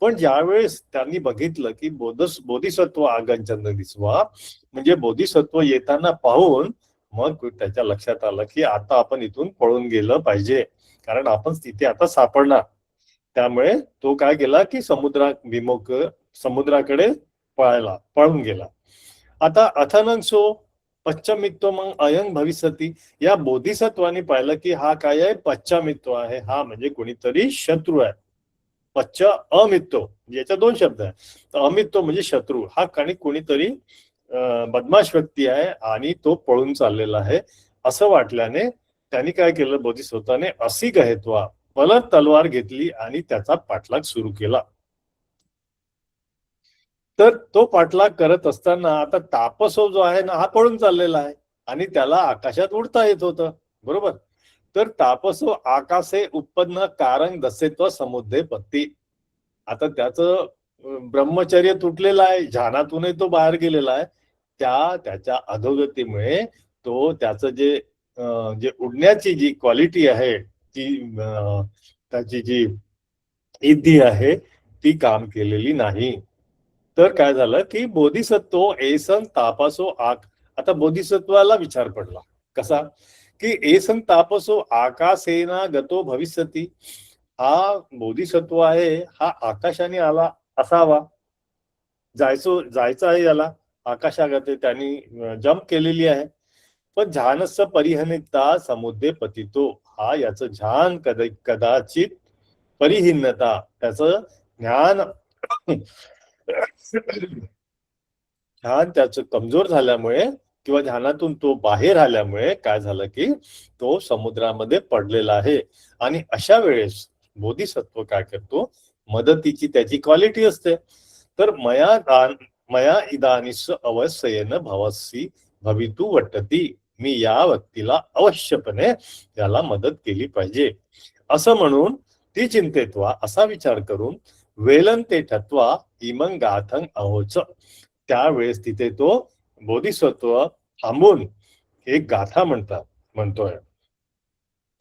पण ज्यावेळेस त्यांनी बघितलं की बोधिसत्व आगंचन दिसवा, म्हणजे बोधिसत्व येताना पाहून मग त्याच्या लक्षात आलं की आता आपण इथून पळून गेलं पाहिजे, कारण आपण तिथे आता सापडणार. त्यामुळे तो काय केला की समुद्राकडे पळून गेला. आता अथनंसो पश्चमित्व मग अयंग भविष्यती. या बोधिसत्वाने पाहिलं की हा काय आहे, पश्चमित्व आहे, हा म्हणजे कोणीतरी शत्रू आहे. पश्च अमित्व, याच्या दोन शब्द आहे. तर अमित्व म्हणजे शत्रू, हा कोणीतरी बदमाश व्यक्ती आहे आणि तो पळून चाललेला आहे असं वाटल्याने त्यांनी काय केलं, बोधिसत्वाने असी गहेत्वा, परत तलवार घेतली आणि त्याचा पाठलाग सुरू केला. तर तो पाठलाग करत असताना आता तापसो जो आहे ना, हा पळून चाललेला आहे आणि त्याला आकाशात उडता येत होतं, बरोबर. तर तापसो आकाशे उत्पन्न कारंग दसेत्व समुद्रे पत्ती. आता त्याचं ब्रह्मचर्य तुटलेलं आहे, ध्यानातूनही तो बाहेर गेलेला आहे. त्याच्या अधोगतीमुळे तो त्याचं जे उडण्याची जी क्वालिटी आहे त्याची जी इद्दी आहे ती काम केलेली नाही. तर काय झालं की बोधिसत्व एसन तापसो आता बोधिसत्वाला विचार पडला कसा की एसन तापसो आकाशेना गतो भविष्यती. हा बोधिसत्व आहे हा आकाशाने आला असावा, जायचं आहे याला आकाशागत त्यांनी जंप केलेली आहे. पण ध्यानस्थ परिहनिता समुद्रे पतितो, हा याचं ध्यान कदाचित परिहिन्नता त्याचं ज्ञान ध्यान त्याचं कमजोर झाल्यामुळे किंवा ध्यानातून तो बाहेर आल्यामुळे काय झालं की तो समुद्रामध्ये पडलेला आहे. आणि अशा वेळेस बोधिसत्व काय करतो, मदतीची त्याची क्वालिटी असते. तर मया इदानिस अवश्येन भवसी भवितु वटती, मी या व्यक्तीला अवश्यपणे त्याला मदत केली पाहिजे असं म्हणून ती चिंतेत्वा असा विचार करून वेलन ते ठत्वा इमंग गाथंग अहोच. त्यावेळेस तिथे तो बोधिसत्व थांबून एक गाथा म्हणतोय.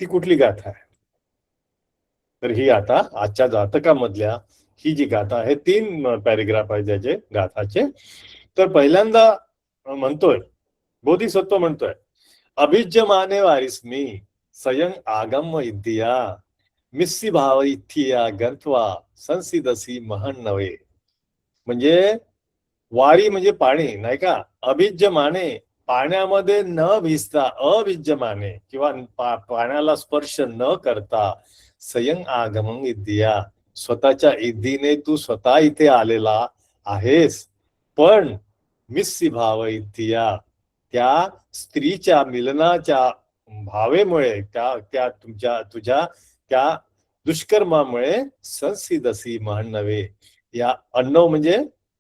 ती कुठली गाथा आहे तर ही आता आजच्या जातकामधल्या ही जी गाथा आहे 3 पॅरेग्राफ आहे त्याचे गाथाचे. तर पहिल्यांदा म्हणतोय बोधिसत्व म्हणतोय, अभिज्यमाने वारिस्मी स्वयं आगम इद्धिया मिस्सी भाव इथिया गंत्वा संसिदसी महन नवे. म्हणजे वारी म्हणजे पाणी नाही का, अभिज्यमाने पाण्यामध्ये न भिजता, अभिज्यमाने किंवा पाण्याला स्पर्श न करता, स्वयं आगमन इद्धिया स्वतःच्या इद्दीने तू स्वतः इथे आलेला आहेस. पण मिस्सी भाव इद्धिया त्या स्त्रीच्या मिलनाच्या भावेमुळे त्या तुझ्या त्या दुष्कर्मामुळे संसिदसी महन नवे, या अन्न म्हणजे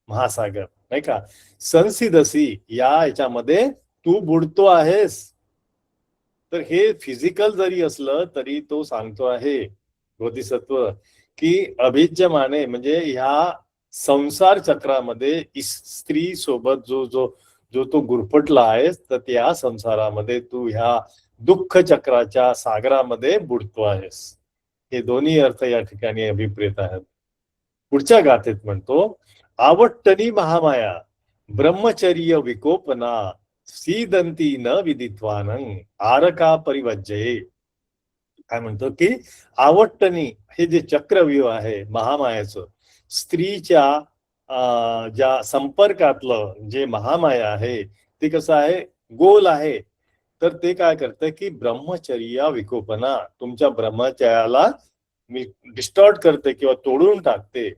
महासागर नाही का, संसिदसी या याच्यामध्ये तू बुडतो आहेस. तर हे फिजिकल जरी असलं तरी तो सांगतो आहे बोधिसत्व की अभिज्यमाने म्हणजे ह्या संसार चक्रामध्ये स्त्री सोबत जो जो जो तो गुरफटला आहेस, तर त्या संसारामध्ये तू ह्या दुःख चक्राच्या सागरामध्ये बुडतो आहेस. हे दोन्ही अर्थ या ठिकाणी अभिप्रेत आहेत. पुढच्या गाथेत म्हणतो, आवट्टनी महामाया ब्रह्मचर्य विकोपना सीदंती न विदित्वानं आरका परिवज्जये. काय म्हणतो की आवट्टनी हे जे चक्रव्यूह आहे महामायाचं, स्त्रीच्या ज्या संपर्कातलं जे महामाया आहे ते कसं आहे, गोल आहे. तर ते काय करतं की ब्रह्मचर्या विकोपना, तुमच्या ब्रह्मचर्याला मी डिस्टॉर्ट करते किंवा तोडून टाकते.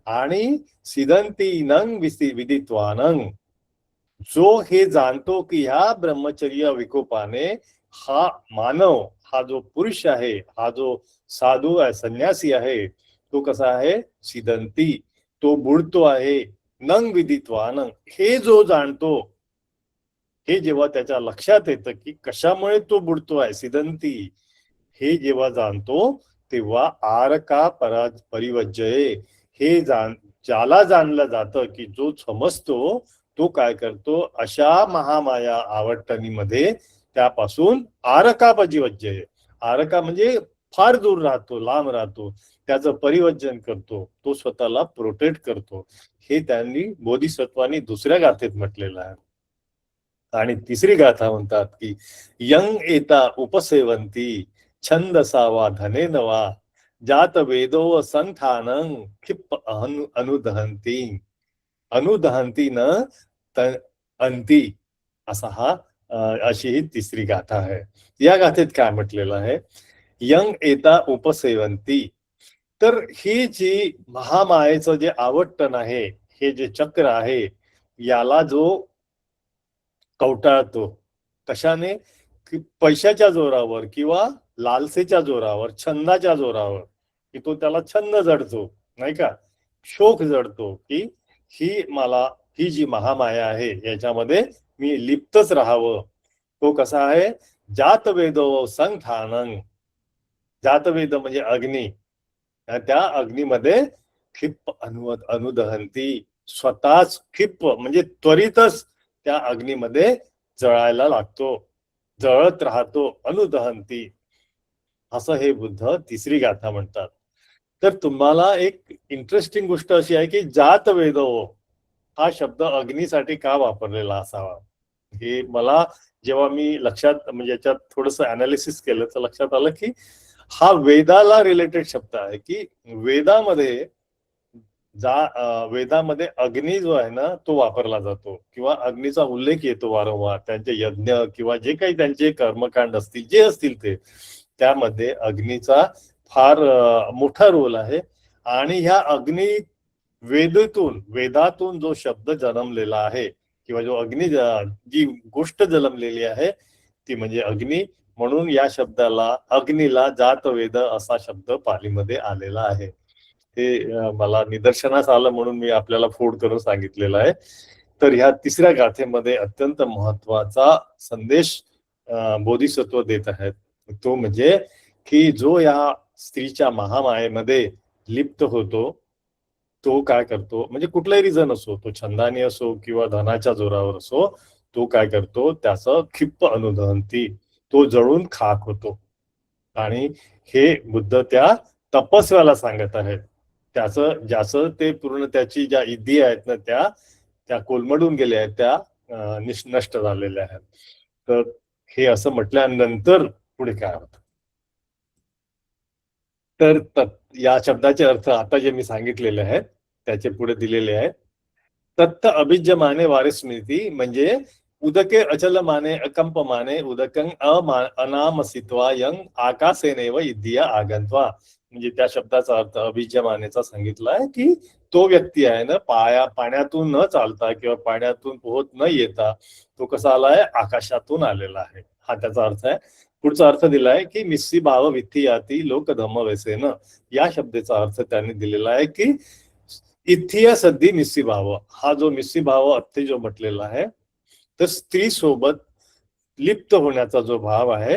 आणि सिदंती नंग विदित्वानं, जो हे जाणतो की ह्या ब्रह्मचर्य विकोपाने हा मानव, हा जो पुरुष आहे, हा जो साधू आहे, संन्यासी आहे, तो कसा आहे, सिदंती तो बुडतो आहे, नंग विदित्वानं हे जो जाणतो, हे जेव्हा त्याच्या लक्षात येतं की कशामुळे तो बुडतो आहे, सिदंती हे जेव्हा जाणतो तेव्हा आरका परिवज्जये, हे ज्याला जाणलं जातं की जो समजतो तो काय करतो, अशा महामाया आवट्टनीमध्ये त्यापासून आरका परिवज्जये, आरका म्हणजे फार दूर राहतो, लांब राहतो, त्याचं परिवज्जन करतो, तो स्वतःला प्रोटेक्ट करतो. हे त्यांनी बोधिसत्वानी दुसऱ्या गाथेत म्हटलेलं आहे. आणि तिसरी गाथा म्हणतात की यंग एता उपसेवंती छंदसावा धनेन वा जात वेदो संथानं क्षिप अनुदहंती अनुदहंती न अंती, असा हा अशी ही तिसरी गाथा आहे. या गाथेत काय म्हटलेलं आहे, यंग एता उपसेवंती, तर ही जी महामायेचं जे आवट्टन आहे, हे जे चक्र आहे, याला जो कवटाळतो कशाने, की पैशाच्या जोरावर किंवा लालसेच्या जोरावर, छंदाच्या जोरावर, की तो त्याला छंद जडतो नाही का, शोक जडतो की ही जी महामाया आहे याच्यामध्ये मी लिप्तच राहावं. तो कसा आहे, जातवेदो संथानं, जातवेद म्हणजे अग्नी, त्या अग्नीमध्ये क्षिप अनुदहंती, स्वतःच क्षिप म्हणजे त्वरितच त्या अग्नीमध्ये जळायला लागतो, जळत राहतो, अनुदहंती. असं हे बुद्ध तिसरी गाथा म्हणतात. तर तुम्हाला एक इंटरेस्टिंग गोष्ट अशी आहे की जात वेदो हा शब्द अग्नीसाठी का वापरलेला असावा, हे मला जेव्हा मी लक्षात म्हणजे याच्यात थोडस अनालिसिस केलं तर लक्षात आलं की हा वेदाला रिलेटेड शब्द आहे की वेदामध्ये वेदामध्ये अग्नी जो आहे ना तो वापरला जातो किंवा अग्नीचा उल्लेख येतो वारंवार. त्यांचे यज्ञ किंवा जे काही त्यांचे कर्मकांड असतील जे असतील ते, त्यामध्ये अग्नीचा फार मोठा रोल आहे. आणि ह्या अग्नी वेदातून जो शब्द जन्मलेला आहे किंवा जो अग्नी जी गोष्ट जन्मलेली आहे ती म्हणजे अग्नी, म्हणून या शब्दाला अग्नीला जातवेद असा शब्द पालीमध्ये आलेला आहे. हे मला निदर्शनास आलं म्हणून मी आपल्याला फोड करून सांगितलेलं आहे. तर ह्या तिसऱ्या गाथेमध्ये अत्यंत महत्वाचा संदेश बोधिसत्व देत आहेत. तो म्हणजे की जो या स्त्रीच्या महामायेमध्ये लिप्त होतो तो काय करतो, म्हणजे कुठलाही रिझन असो, तो छंदानी असो किंवा धनाच्या जोरावर असो, तो काय करतो, त्याचं क्षिप्त अनुदहंती, तो जळून खाक होतो. आणि हे बुद्ध त्या तपस्व्याला सांगत आहेत. ज्याचं ते पूर्ण त्याची ज्या इद्धी आहेत ना त्या कोलमडून गेल्या आहेत, त्या नष्ट झालेल्या आहेत. तर हे असं म्हटल्यानंतर पुढे काय होतं, तर या शब्दाचे अर्थ आता जे मी सांगितलेले आहेत त्याचे पुढे दिलेले आहेत. तत्त अभिज्यमाने वारिस्मृती म्हणजे उदके अचल माने अकंप माने उदकं अनामसित्वा यंग आकाशेनेव इद्धिया आगंत्वा. म्हणजे त्या शब्दाचा अर्थ अभिज्यमानेचा सांगितला आहे की तो व्यक्ती आहे ना पाण्यातून न चालता किंवा पाण्यातून पोहत न येता तो कसा आलाय, आकाशातून आलेला आहे. हा त्याचा अर्थ आहे. पुढचा अर्थ दिलाय की मिस्सी भाव विथ्थियाती लोक धम्म वैसेन. या शब्दाचा अर्थ त्यांनी दिलेला आहे की इथिया सद्धी मिस्सी भाव, हा जो मिस्सी भाव अत्ते जो म्हटलेला आहे तर स्त्री सोबत लिप्त होण्याचा जो भाव आहे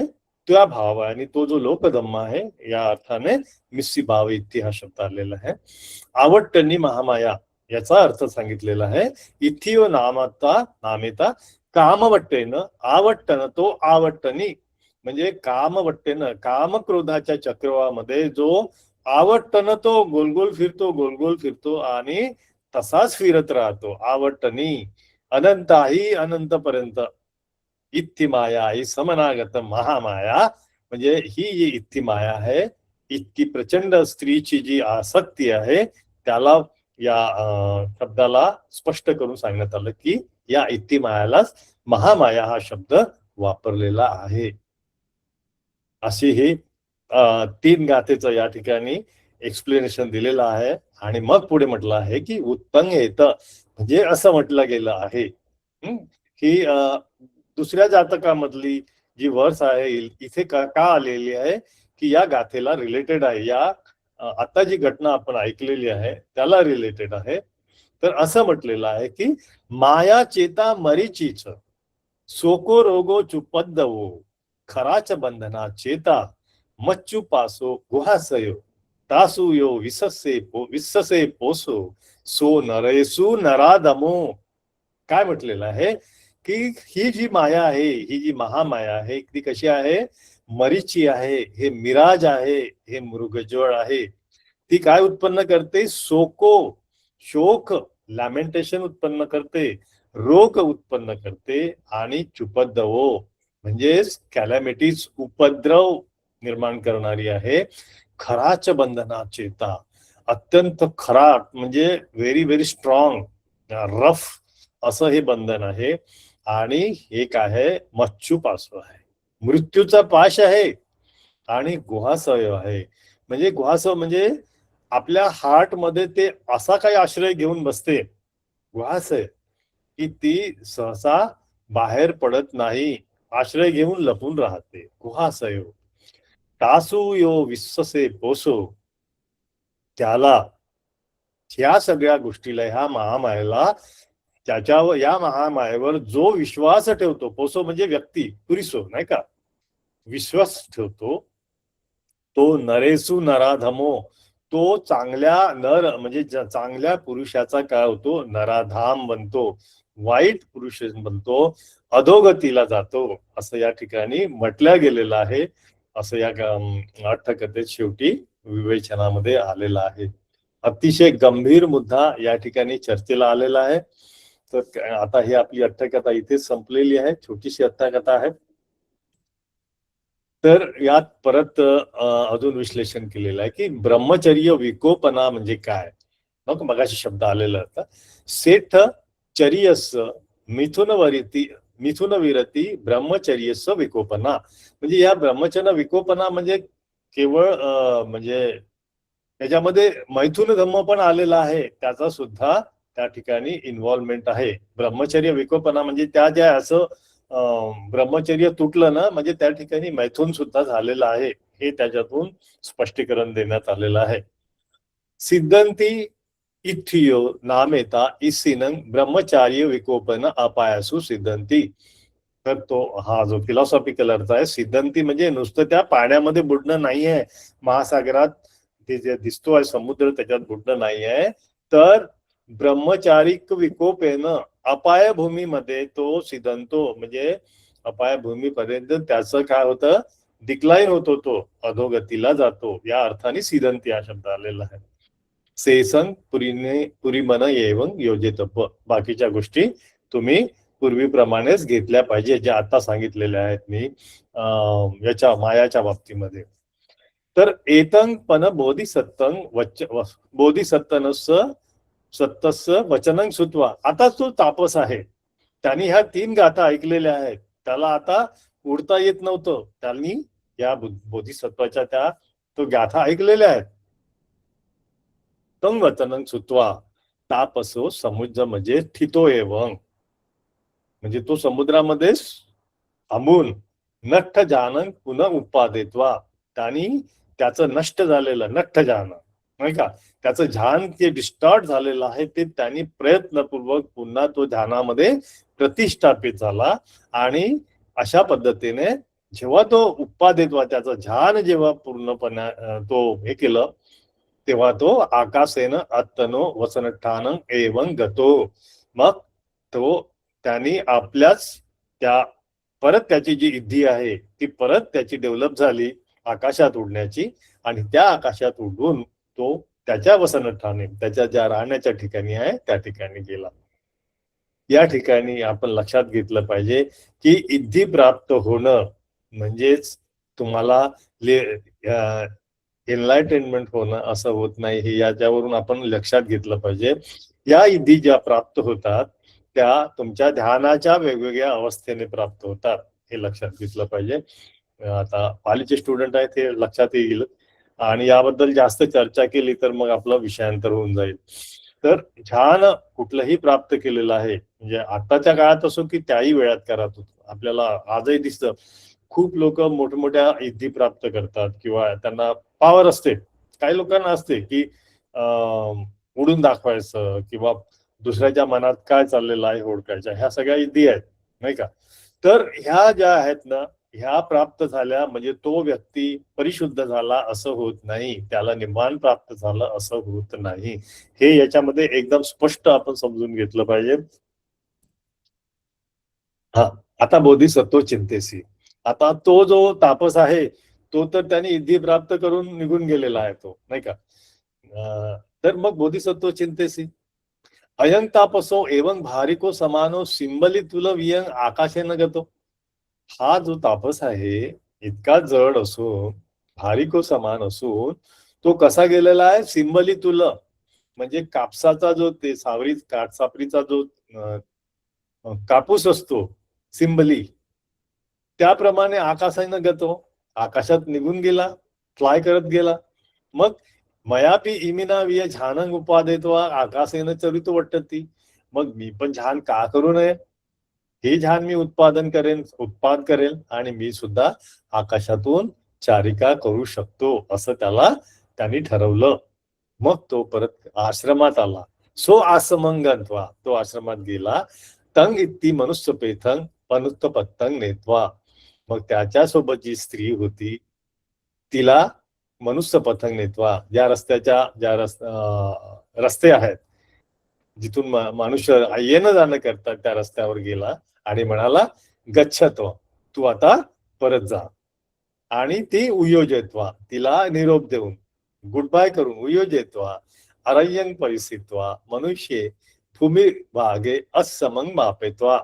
त्या भाव आहे. आणि तो जो लोकधम्म आहे या अर्थाने मिस्सी भाव इथे हा शब्द आलेला आहे. आवट्टनी महामाया याचा अर्थ सांगितलेला आहे. इथियो नामेता कामवट्टेनं आवट्टन तो आवट्टनी म्हणजे कामवट्टेनं काम क्रोधाच्या चक्रवामध्ये जो आवट्टन तो गोलगोल फिरतो आणि तसाच फिरत राहतो. आवट्टनी अनंताही अनंतपर्यंत. इत्थी माया ही समनागत महामाया म्हणजे ही जी इत्थी माया आहे, इतकी प्रचंड स्त्रीची जी आसक्ती आहे त्याला या शब्दाला स्पष्ट करून सांगण्यात आलं की या इत्थी मायालाच महामाया हा शब्द वापरलेला आहे. अशी ही 3 गाथेचं या ठिकाणी एक्सप्लेनेशन दिलेलं आहे. आणि मग पुढे म्हटलं आहे की उत्तंग येत म्हणजे असं म्हटलं गेलं आहे की दुसऱ्या जातकामधली जी वर्स आहे इथे का आलेली आहे की या गाथेला रिलेटेड आहे, या आता जी घटना आपण ऐकलेली आहे त्याला रिलेटेड आहे. तर असं म्हटलेलं आहे की माया चेता मरीचीच सोको रोगो चुपद्दवो खराच बंधना चेता मच्चू पासो गुहासयो तासु यो विससे पोसो सो नरेसु नरादमो. काय म्हटलेलं आहे की ही जी माया आहे, ही जी महामाया आहे ती कशी आहे, मरीची आहे, हे मिराज आहे, हे मृगजळ आहे. ती काय उत्पन्न करते, शोक लॅमेंटेशन उत्पन्न करते, रोग उत्पन्न करते आणि चुपद्दवो म्हणजे कॅलॅमिटीज उपद्रव निर्माण करणारी आहे. खराच बंधना चेता अत्यंत खरा म्हणजे व्हेरी व्हेरी स्ट्रॉंग रफ असं हे बंधन आहे. आणि हे काय आहे, मच्चू पासो आहे, मृत्यूचा पाश आहे आणि गुहासय आहे. म्हणजे गुहासय म्हणजे आपल्या हार्ट मध्ये ते असा काही आश्रय घेऊन बसते गुहासय की ती सहसा बाहेर पडत नाही, आश्रय घेऊन लपून राहते. गुहासयो तासू यो विश्वसे पोसो. त्याला ह्या सगळ्या गोष्टीला ह्या महामायेला त्याच्यावर या महामायेवर जो विश्वास ठेवतो, पोसो म्हणजे व्यक्ती पुरिसो नाही का, विश्वास ठेवतो तो नरेसु नराधमो, तो चांगल्या नर म्हणजे चांगल्या पुरुषाचा काय होतो, नराधाम बनतो, वाईट पुरुष बनतो, अधोगतीला जातो असं या ठिकाणी म्हटलं गेलेलं आहे. असं या अट्टकथेत शेवटी विवेचनामध्ये आलेलं आहे. अतिशय गंभीर मुद्दा या ठिकाणी चर्चेला आलेला आहे. तर आता ही आपली अट्टकथा इथेच संपलेली आहे, छोटीशी अट्टकथा आहे. तर यात परत अजून विश्लेषण केलेलं आहे की ब्रह्मचर्य विकोपना म्हणजे काय. मग मगाशी शब्द आलेला होता, सेठ चर्यस मिथुन विरती ब्रह्मचर्यस विकोपना. म्हणजे या ब्रह्मचर्य विकोपना म्हणजे केवळ म्हणजे त्याच्यामध्ये मैथुन धम्म पण आलेला आहे, त्याचा सुद्धा त्या ठिकाणी इन्व्हॉल्वमेंट आहे. ब्रह्मचर्य विकोपना म्हणजे त्या ज्या असं ब्रह्मचर्य तुटलं ना, म्हणजे त्या ठिकाणी मैथुन सुद्धा झालेलं आहे, हे त्याच्यातून स्पष्टीकरण देण्यात आलेलं आहे. सिद्धंती इथियो नामेता इसिनं ब्रह्मचार्य विकोपन अपायासु सिद्धंती. तर तो हा जो फिलॉसॉफिकल अर्थ आहे, सिद्धंती म्हणजे नुसतं त्या पाण्यामध्ये बुडणं नाही आहे, महासागरात ते जे दिसतो आहे समुद्र त्याच्यात बुडणं नाही आहे, तर ब्रह्मचारिक विकोपेनं अपाय भूमीमध्ये तो सिद्धंतो, म्हणजे अपाय भूमीपर्यंत त्याचं काय होतं, डिक्लाइन होतो, तो अधोगतीला जातो, या अर्थाने सिद्धंती हा शब्द आलेला आहे. सेसंग पुरीमन येवंग योजितव्य. बाकीच्या गोष्टी तुम्ही पूर्वीप्रमाणेच घेतल्या पाहिजे, ज्या आता सांगितलेल्या आहेत मी याच्या मायाच्या बाबतीमध्ये. तर एतंग पण बोधिसत्तनस सत्तस्य वचनं सुत्वा. आता तो तापस आहे, त्यांनी ह्या 3 गाथा ऐकलेल्या आहेत, त्याला आता उडता येत नव्हतं, त्यांनी या बोधिसत्वाच्या त्या तो गाथा ऐकलेल्या आहेत. तंग वचनं सुत्वा तापसो समुद्र म्हणजे ठितो एवं, म्हणजे तो समुद्रामध्ये थांबून नष्ट जानन पुन्हा उपादेत्वा, त्यांनी त्याचं नष्ट झालेलं नष्ट जान नाही का, त्याचं ध्यान जे डिस्टॉर्ट झालेलं आहे ते त्यांनी प्रयत्नपूर्वक पुन्हा तो ध्यानामध्ये प्रतिष्ठापित झाला. आणि अशा पद्धतीने जेव्हा तो उपादेत्वा, त्याचं ध्यान जेव्हा पूर्णपणे तो हे केलं, तेव्हा तो आकाशेन अत्तनो वसनठानं एवं गतो. मग तो त्यांनी आपल्याच त्या परत त्याची जी इद्धी आहे ती परत त्याची डेव्हलप झाली आकाशात उडण्याची, आणि त्या आकाशात उडून तो त्याच्या वसनठाने, त्याच्या ज्या राहण्याच्या ठिकाणी आहे त्या ठिकाणी गेला. या ठिकाणी आपण लक्षात घेतलं पाहिजे की इद्धी प्राप्त होणं म्हणजेच तुम्हाला एनलायटेनमेंट होणं असं होत नाही, हे याच्यावरून आपण लक्षात घेतलं पाहिजे. या इद्धी ज्या प्राप्त होतात त्या तुमच्या ध्यानाच्या वेगवेगळ्या अवस्थेने प्राप्त होतात, हे लक्षात घेतलं पाहिजे. आता पालीचे स्टुडंट आहेत हे लक्षात येईल, आणि याबद्दल जास्त चर्चा केली तर मग आपलं विषयांतर होऊन जाईल. तर ध्यान कुठलंही प्राप्त केलेलं आहे, म्हणजे आताच्या काळात असो की त्याही वेळात काळात आपल्याला आजही दिसतं, खूप लोक मोठमोठ्या इद्धी प्राप्त करतात किंवा त्यांना पॉवर असते. काही लोकांना असते की उडून दाखवायचं किंवा दुसऱ्याच्या मनात काय चाललेलं आहे ओळखायच्या, ह्या सगळ्या इद्धी आहेत नाही का. तर ह्या ज्या आहेत ना, ह्या प्राप्त झाल्या म्हणजे तो व्यक्ती परिशुद्ध झाला असं होत नाही, त्याला निर्वाण प्राप्त झालं असं होत नाही, हे याच्यामध्ये एकदम स्पष्ट आपण समजून घेतलं पाहिजे. हा, आता बोधिसत्व चिंतेसी. आता तो जो तापस आहे तो तर त्याने इद्धी प्राप्त करून निघून गेलेला आहे तो नाही का. तर मग बोधिसत्व चिंतेसी अयं तापसो एवं भारिको समानो सिंबली तुल वियंग आकाशेन गतो. हा जो तापस आहे इतका जड असून भारिको समान असून तो कसा गेलेला आहे, सिंबली तुल म्हणजे कापसाचा जो ते काटसापरीचा जो कापूस असतो सिंबली, त्याप्रमाणे आकाशाने गतो, आकाशात निघून गेला, फ्लाय करत गेला. मग मयापी इमिना विय झानंग उपादेत्वा आकाशेन चरित वट्टती. मग मी पण ध्यान का करू नये, हे ध्यान मी उत्पाद करेल आणि मी सुद्धा आकाशातून चारिका करू शकतो असं त्यांनी ठरवलं. मग तो परत आश्रमात आला. सो आसमंगत्वा, तो आश्रमात गेला. तंग इत्ती मनुष्य पेथंग पनुत्त पत्तंग नेत्वा. मग त्याच्यासोबत जी स्त्री होती तिला मनुष्य पथंग नेत्वा, ज्या रस्ते आहेत जिथून मनुष्य येणं जाणं करतात त्या रस्त्यावर गेला आणि म्हणाला गच्छत्व, तू आता परत जा. आणि ती उयोजयत्वा, तिला निरोप देऊन गुड बाय करून उयोजयत्वा अरय्यन परिस्थित्वा मनुष्ये भूमिभागे असमंग मापेत्वा.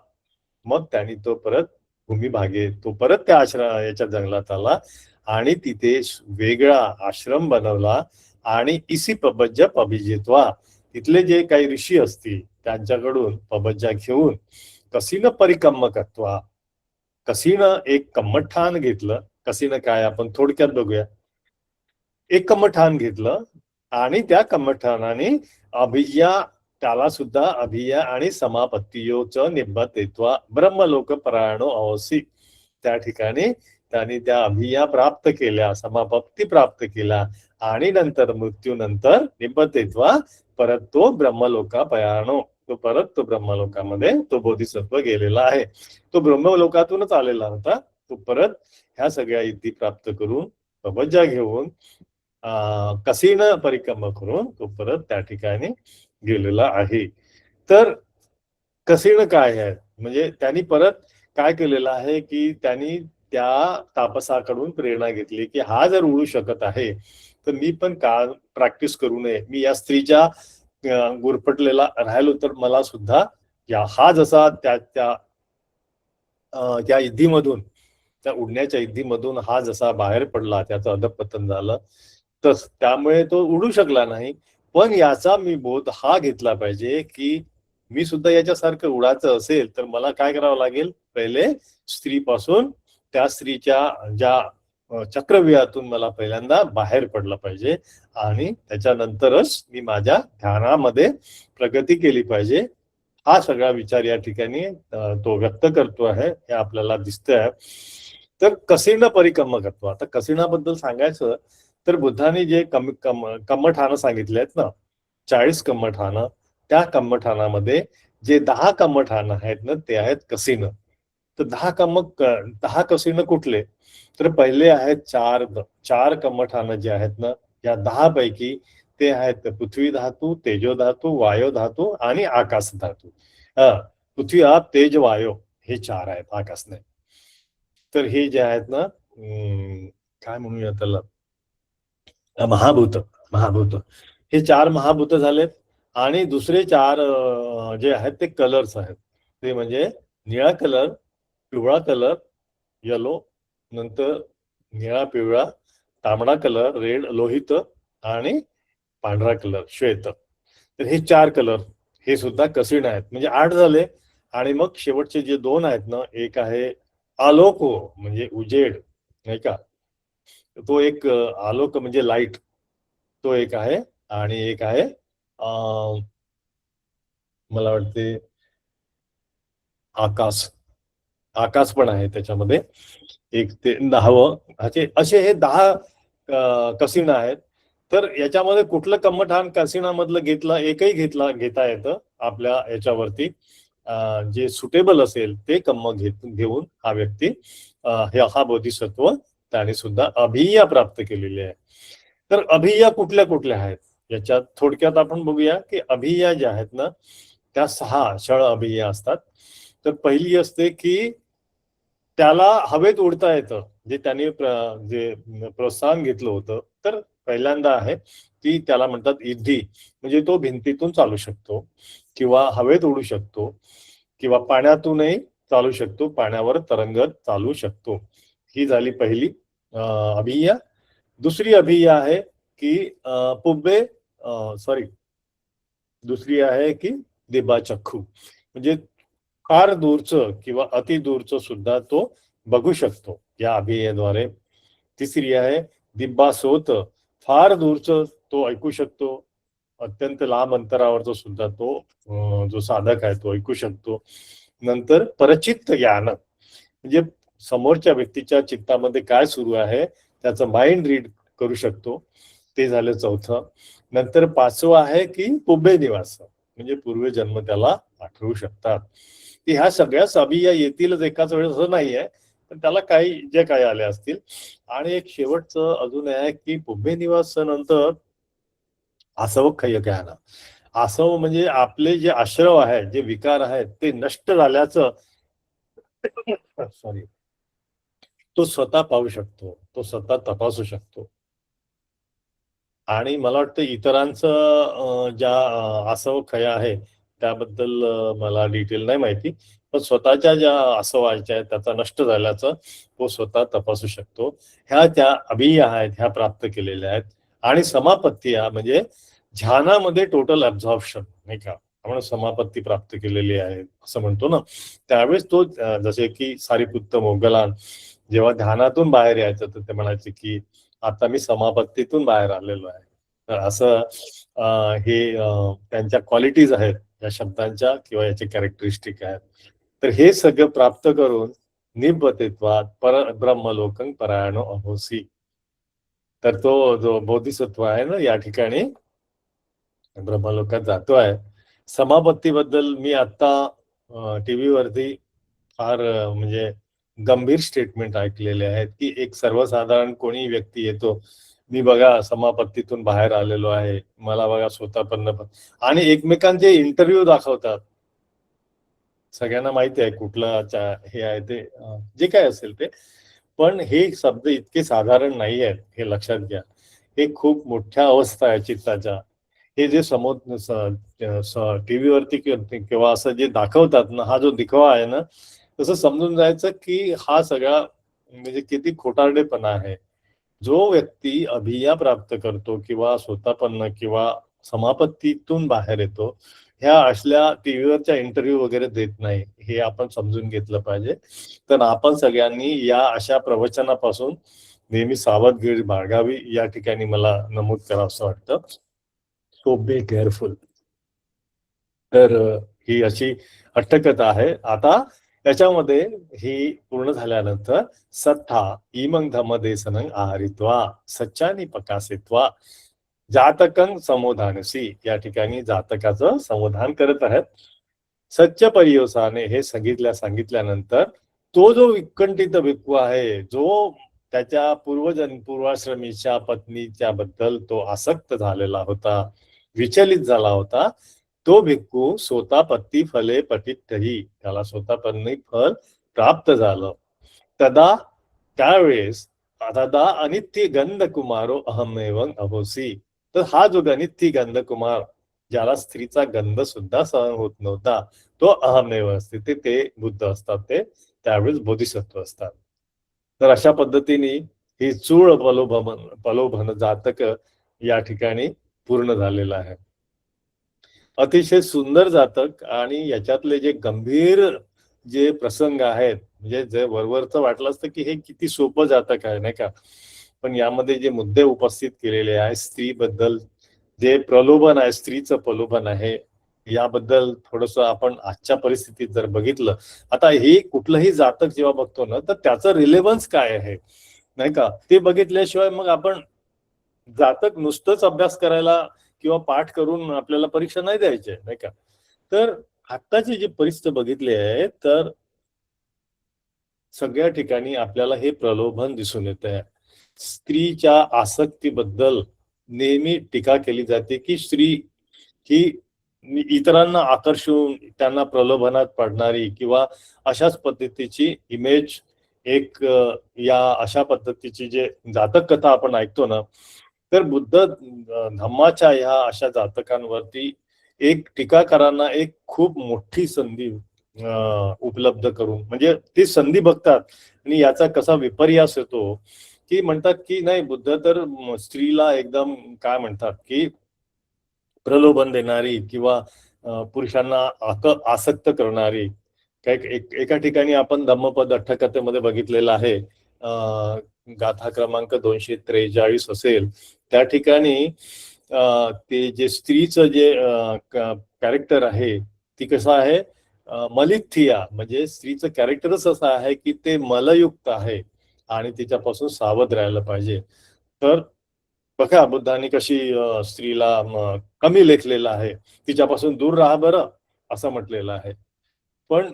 मग त्यांनी तो परत भूमिभागे तो परत त्या याच्या जंगलात आला आणि तिथे वेगळा आश्रम बनवला आणि इसी पबज्जा अभिजित्वा, तिथले जे काही ऋषी असतील त्यांच्याकडून पबज्जा घेऊन कसीनं परिकम्म कत्वा, कसीनं एक कम्मठान घेतलं. कसीनं काय आपण थोडक्यात बघूया. एक कम्मठान घेतलं आणि त्या कम्मठानाने अभिज्ञा, त्याला सुद्धा अभिया आणि समापत्तियोच निबद्धत्वा ब्रह्मलोक परायणो अवसी. त्या ठिकाणी त्यांनी त्या अभिया प्राप्त केल्या, समापत्ती प्राप्त केला आणि नंतर मृत्यूनंतर निबद्धत्वा परत तो ब्रह्मलोका पयाणो, तो परत तो ब्रह्मलोकामध्ये तो बोधिसत्व गेलेला आहे. तो ब्रह्मलोकातूनच आलेला होता. तो परत ह्या सगळ्या इद्धी प्राप्त करून तपज्जा घेऊन कसीनं परिक्रम करून तो परत त्या ठिकाणी गेलेला आहे. तर कसीनं काय आहे म्हणजे त्यांनी परत काय केलेलं आहे की त्यांनी त्या तापसाकडून प्रेरणा घेतली की हा जर उडू शकत आहे तर मी पण का प्रॅक्टिस करू नये. मी या स्त्रीच्या गुरफटलेला राहिलो तर मला सुद्धा हा जसा त्या युद्धीमधून, त्या उडण्याच्या युद्धीमधून हा जसा बाहेर पडला, त्याचं अधपतन झालं, तर त्यामुळे तो उडू शकला नाही. पण याचा मी बोध हा घेतला पाहिजे की मी सुद्धा याच्यासारखं उडायचं असेल तर मला काय करावं लागेल, पहिले स्त्रीपासून त्या स्त्रीच्या ज्या चक्रव्यूहातून मला पहिल्यांदा बाहेर पडलं पाहिजे आणि त्याच्यानंतरच मी माझ्या ध्यानामध्ये प्रगती केली पाहिजे. हा सगळा विचार या ठिकाणी तो व्यक्त करतो आहे, हे आपल्याला दिसतंय. तर कसीनं परिक्रम करतो. आता कसीनाबद्दल सांगायचं तर बुद्धाने जे कम्मठानं सांगितले आहेत ना, 40 कम्मठानं, त्या कम्मठानामध्ये जे 10 कम्मठानं आहेत ना ते आहेत कसीनं. तर 10 कसीनं कुठले, तर पहिले आहेत चार कम्मठानं जे आहेत ना, या 10 पैकी ते आहेत पृथ्वी धातू, तेजो धातू, वायू धातू आणि आकाश धातू. पृथ्वी, आप, तेज, वायू हे 4 आहेत आकाशने. तर हे जे आहेत ना काय म्हणूया त्याला, महाभूत हे 4 महाभूत झालेत. आणि दुसरे 4 जे आहेत ते कलर्स आहेत. ते म्हणजे निळा कलर, पिवळा कलर, येलो, नंतर निळा पिवळा, तांबडा कलर रेड लोहित आणि पांढरा कलर श्वेत. तर हे 4 कलर हे सुद्धा कसीण आहेत, म्हणजे 8 झाले. आणि मग शेवटचे जे 2 आहेत ना, एक आहे आलोक म्हणजे उजेड, नाही का, तो एक आलोक म्हणजे लाईट, तो एक आहे. आणि एक आहे मला वाटते आकाश पण आहे त्याच्यामध्ये. एक ते 10 असे हे 10 कसीण आहेत. तर याच्यामध्ये कुठलं कम्मठान कसीणामधलं घेतलं, एकही घेता येतं आपल्या याच्यावरती. जे सुटेबल असेल ते घेऊन हा व्यक्ती हा बोधिसत्व त्याने सुद्धा अभिय्या प्राप्त केलेली आहे. तर अभिय्या कुठल्या कुठल्या आहेत याच्यात थोडक्यात आपण बघूया की अभिय्या ज्या आहेत ना त्या 6 षड अभिय्या असतात. तर पहिली असते की त्याला हवेत उडता येतं, जे त्याने जे प्रोत्साहन घेतलं होतं. तर पहिल्यांदा आहे की त्याला म्हणतात इद्धी, म्हणजे तो भिंतीतून चालू शकतो किंवा हवेत उडू शकतो किंवा पाण्यातूनही चालू शकतो, पाण्यावर तरंगत चालू शकतो. ही झाली पहिली अभिय्या. दुसरी अभिय्या आहे की दुसरी आहे की दिबाचक्षु, म्हणजे फार दूरचं किंवा अति दूरचं सुद्धा तो बघू शकतो या अभियेद्वारे. तिसरी आहे दिब्बासोत, फार दूरचं तो ऐकू शकतो, अत्यंत लांब अंतरावरचा सुद्धा तो जो साधक आहे तो ऐकू शकतो. नंतर परचित्त ज्ञान, म्हणजे समोरच्या व्यक्तीच्या चित्तामध्ये काय सुरू आहे त्याचं माइंड रीड करू शकतो, ते झालं चौथं. नंतर 5वं आहे की पुब्बे निवास, म्हणजे पूर्वजन्म त्याला आठवू शकतात. ह्या सगळ्याच अभिय्या येतीलच एकाच वेळेस असं नाही आहे, पण त्याला काही जे काही आले असतील. आणि एक शेवटचं अजून आहे की पुब्बे निवास नंतर आसव खय ज्ञान. आसव म्हणजे आपले जे आश्रव आहेत, जे विकार आहेत ते नष्ट झाल्याचं तो स्वतः पाहू शकतो, तो स्वतः तपासू शकतो. आणि मला वाटतं इतरांचं ज्या आसव खया आहे त्याबद्दल मला डिटेल नाही माहिती, पण स्वतःच्या ज्या आसवाच्या आहेत त्याचा नष्ट झाल्याचं तो स्वतः तपासू शकतो. ह्या त्या अभिया आहेत, ह्या प्राप्त केलेल्या आहेत. आणि समापत्ती म्हणजे ध्यानामध्ये टोटल ऍब्झॉर्प्शन, नाही का, आपण समापत्ती प्राप्त केलेली आहे असं म्हणतो ना. त्यावेळेस तो जसे की सारीपुत्त मोगलान जेव्हा ध्यानातून बाहेर यायचं तर ते म्हणायचे की आता मी समापत्तीतून बाहेर आलेलो आहे. तर असं हे त्यांच्या क्वालिटीज आहेत या शब्दांच्या किंवा याचे कॅरेक्टरिस्टिक आहेत. तर हे सगळं प्राप्त करून निब्बतेत्वात पर ब्रह्मलोकं परायणो अहोसी. तर तो जो बोधिसत्व आहे ना या ठिकाणी ब्रह्मलोकात जातो आहे. समापत्तीबद्दल मी आता टीव्ही वरती फार म्हणजे गंभीर स्टेटमेंट ऐकलेले आहेत की एक सर्वसाधारण कोणी व्यक्ती येतो, मी बघा समापत्तीतून बाहेर आलेलो आहे, मला बघा स्वतःपन्न, आणि एकमेकांचे इंटरव्ह्यू दाखवतात. सगळ्यांना माहिती आहे कुठलं हे आहे ते जे काय असेल ते, पण हे शब्द इतके साधारण नाही आहेत हे लक्षात घ्या. हे खूप मोठ्या अवस्था आहे चित्ताच्या. हे जे टीव्ही वरती किंवा असं जे दाखवतात ना, हा जो दिखावा आहे ना, तसं समजून जायचं की हा सगळा म्हणजे किती खोटारडेपणा आहे. जो व्यक्ती अभिया प्राप्त करतो किंवा स्वतःपन्न किंवा समापत्तीतून बाहेर येतो, ह्या असल्या टीव्हीवरच्या इंटरव्ह्यू वगैरे देत नाही, हे आपण समजून घेतलं पाहिजे. तर आपण सगळ्यांनी या अशा प्रवचनापासून नेहमी सावधगिरी बाळगावी या ठिकाणी मला नमूद करावं असं वाटतं. So be careful. तर ही अशी अट्टकथा आहे. आता त्याच्यामध्ये ही पूर्ण झाल्यानंतर सत्था इमंग धमदेसनं आहारित्वा सच्चानी पकासित्वा जातकं समोधानसी, या ठिकाणी जातकाचं समाधान करत आहेत. सच्च परियोसाने हे सांगितल्यानंतर तो जो विकंठित भिक्खू आहे, जो त्याच्या पूर्वाश्रमीच्या पत्नीच्या बद्दल तो आसक्त झालेला होता, विचलित झाला होता, तो भिक्खू सोतापत्ती फले पतितही, त्याला सोतापन्नी फल प्राप्त झालं. तदा त्यावेळेस तदा अनित्य गंध कुमारो अहमेवं अहोसी. तर हा जो अनित्य गंध कुमार, ज्याला स्त्रीचा गंध सुद्धा सहन होत नव्हता, तो अहमेव असते, ते बुद्ध असतात, ते त्यावेळेस बोधिसत्व असतात. तर अशा पद्धतीने ही चूळ पलोभन जातक या ठिकाणी पूर्ण झालेलं आहे. अतिशय सुंदर जातक, आणि याच्यातले जे गंभीर जे प्रसंग आहेत, म्हणजे जे वरवरचं वाटलं असतं की हे किती सोपं जातक आहे, नाही का, पण यामध्ये जे मुद्दे उपस्थित केलेले आहे, स्त्रीबद्दल जे प्रलोभन आहे, स्त्रीचं प्रलोभन आहे, याबद्दल थोडस आपण आजच्या परिस्थितीत जर बघितलं, आता हे कुठलंही जातक जेव्हा बघतो ना, तर त्याचं रिलेव्हन्स काय आहे, नाही का, ते बघितल्याशिवाय मग आपण जातक नुसतंच अभ्यास करायला किंवा पाठ करून आपल्याला परीक्षा नाही द्यायची, नाही का. तर आत्ताची जी परिस्थिती बघितली आहे, तर सगळ्या ठिकाणी आपल्याला हे प्रलोभन दिसून येत आहे. स्त्रीच्या आसक्तीबद्दल नेहमी टीका केली जाते की स्त्री ही इतरांना आकर्षून त्यांना प्रलोभनात पडणारी किंवा अशाच पद्धतीची इमेज एक या अशा पद्धतीची जे जातक कथा आपण ऐकतो ना, तर बुद्ध धम्माच्या ह्या अशा जातकांवरती एक टीकाकारांना एक खूप मोठी संधी उपलब्ध करून, म्हणजे ती संधी बघतात आणि याचा कसा विपर्यास येतो की म्हणतात की नाही, बुद्ध तर स्त्रीला एकदम काय म्हणतात की प्रलोभन देणारी किंवा पुरुषांना आसक्त करणारी. एका ठिकाणी आपण धम्मपद अठ्ठकथेमध्ये बघितलेलं आहे, गाथा क्रमांक 243 असेल, त्या ठिकाणी ते जे स्त्रीचं जे कॅरेक्टर आहे, ती कसं आहे, मलिथिया, म्हणजे स्त्रीचं कॅरेक्टरच असं आहे की ते मलयुक्त आहे आणि तिच्यापासून सावध राहायला पाहिजे. तर बघा बुद्धांनी कशी स्त्रीला कमी लेखलेलं आहे, तिच्यापासून दूर राहा बरं असं म्हटलेलं आहे. पण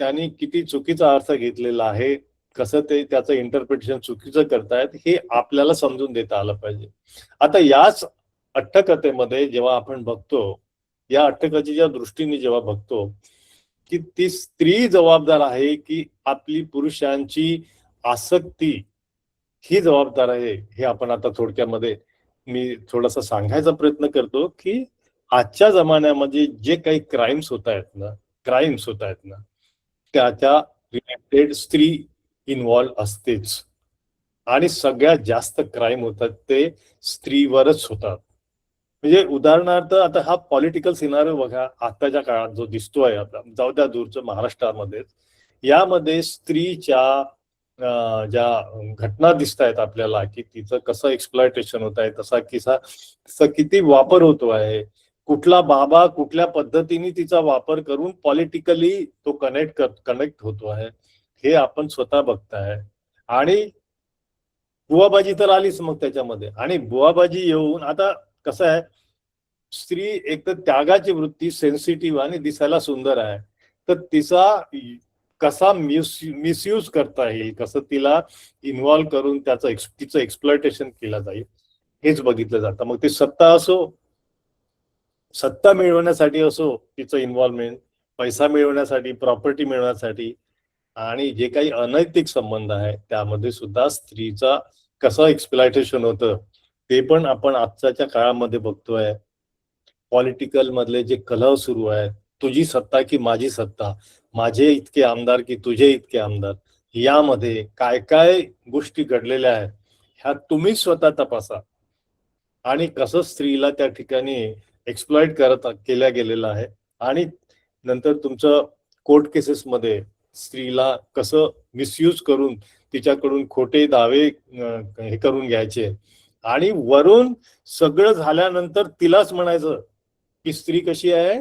त्यांनी किती चुकीचा अर्थ घेतलेला आहे, कसं ते त्याचं इंटरप्रिटेशन चुकीचं करतायत हे आपल्याला समजून देता आलं पाहिजे. आता याच अट्टकथेमध्ये जेव्हा आपण बघतो, या अट्टकथेच्या दृष्टीने जेव्हा बघतो की ती स्त्री जबाबदार आहे की आपली पुरुषांची आसक्ती ही जबाबदार आहे, हे आपण आता थोडक्यामध्ये मी थोडासा सांगायचा प्रयत्न करतो की आजच्या जमान्यामध्ये जे काही क्राईम्स होत आहेत ना त्याच्या रिलेटेड स्त्री इन्व्हॉल्व असतेच. आणि सगळ्यात जास्त क्राईम होतात ते स्त्रीवरच होतात. म्हणजे उदाहरणार्थ आता हा पॉलिटिकल सिनारिओ बघा, आताच्या काळात जो दिसतोय, आता जाऊ द्या दूरचं महाराष्ट्रामध्ये, यामध्ये स्त्रीच्या ज्या घटना दिसत आहेत आपल्याला की तिचं कसं एक्सप्लॉयटेशन होत आहे, तसा किती वापर होतो आहे, कुठला बाबा कुठल्या पद्धतीने तिचा वापर करून पॉलिटिकली तो कनेक्ट होतो आहे, हे आपण स्वतः बघताय. आणि बुवाबाजी तर आलीच मग त्याच्यामध्ये. आणि बुवाबाजी येऊन आता कसं आहे, स्त्री एक तर त्यागाची वृत्ती, सेन्सिटिव्ह आणि दिसायला सुंदर आहे, तर तिचा कसा मिसयूज करता येईल, कसं तिला इन्व्हॉल्व करून तिचं एक्सप्लॉयटेशन केलं जाईल, हेच बघितलं जातं. मग ते सत्ता मिळवण्यासाठी असो, तिचं इन्व्हॉल्वमेंट, पैसा मिळवण्यासाठी, प्रॉपर्टी मिळवण्यासाठी, आणि जे काही अनैतिक संबंध आहे त्यामध्ये सुद्धा स्त्रीचा कसं एक्सप्लॉयटेशन होतं ते पण आपण आजच्या काळामध्ये बघतोय. पॉलिटिकल मधले जे कलह सुरू आहेत, तुझी सत्ता की माझी सत्ता, माझे इतके आमदार की तुझे इतके आमदार, यामध्ये काय काय गोष्टी घडलेल्या आहेत ह्या तुम्ही स्वतः तपासा. आणि कसं स्त्रीला त्या ठिकाणी एक्सप्लॉइट केल्या गेलेलं आहे. आणि नंतर तुमचं कोर्ट केसेसमध्ये स्त्रीला कसं मिसयूज करून तिच्याकडून खोटे दावे हे करून घ्यायचे, आणि वरून सगळं झाल्यानंतर तिलाच म्हणायचं की स्त्री कशी आहे,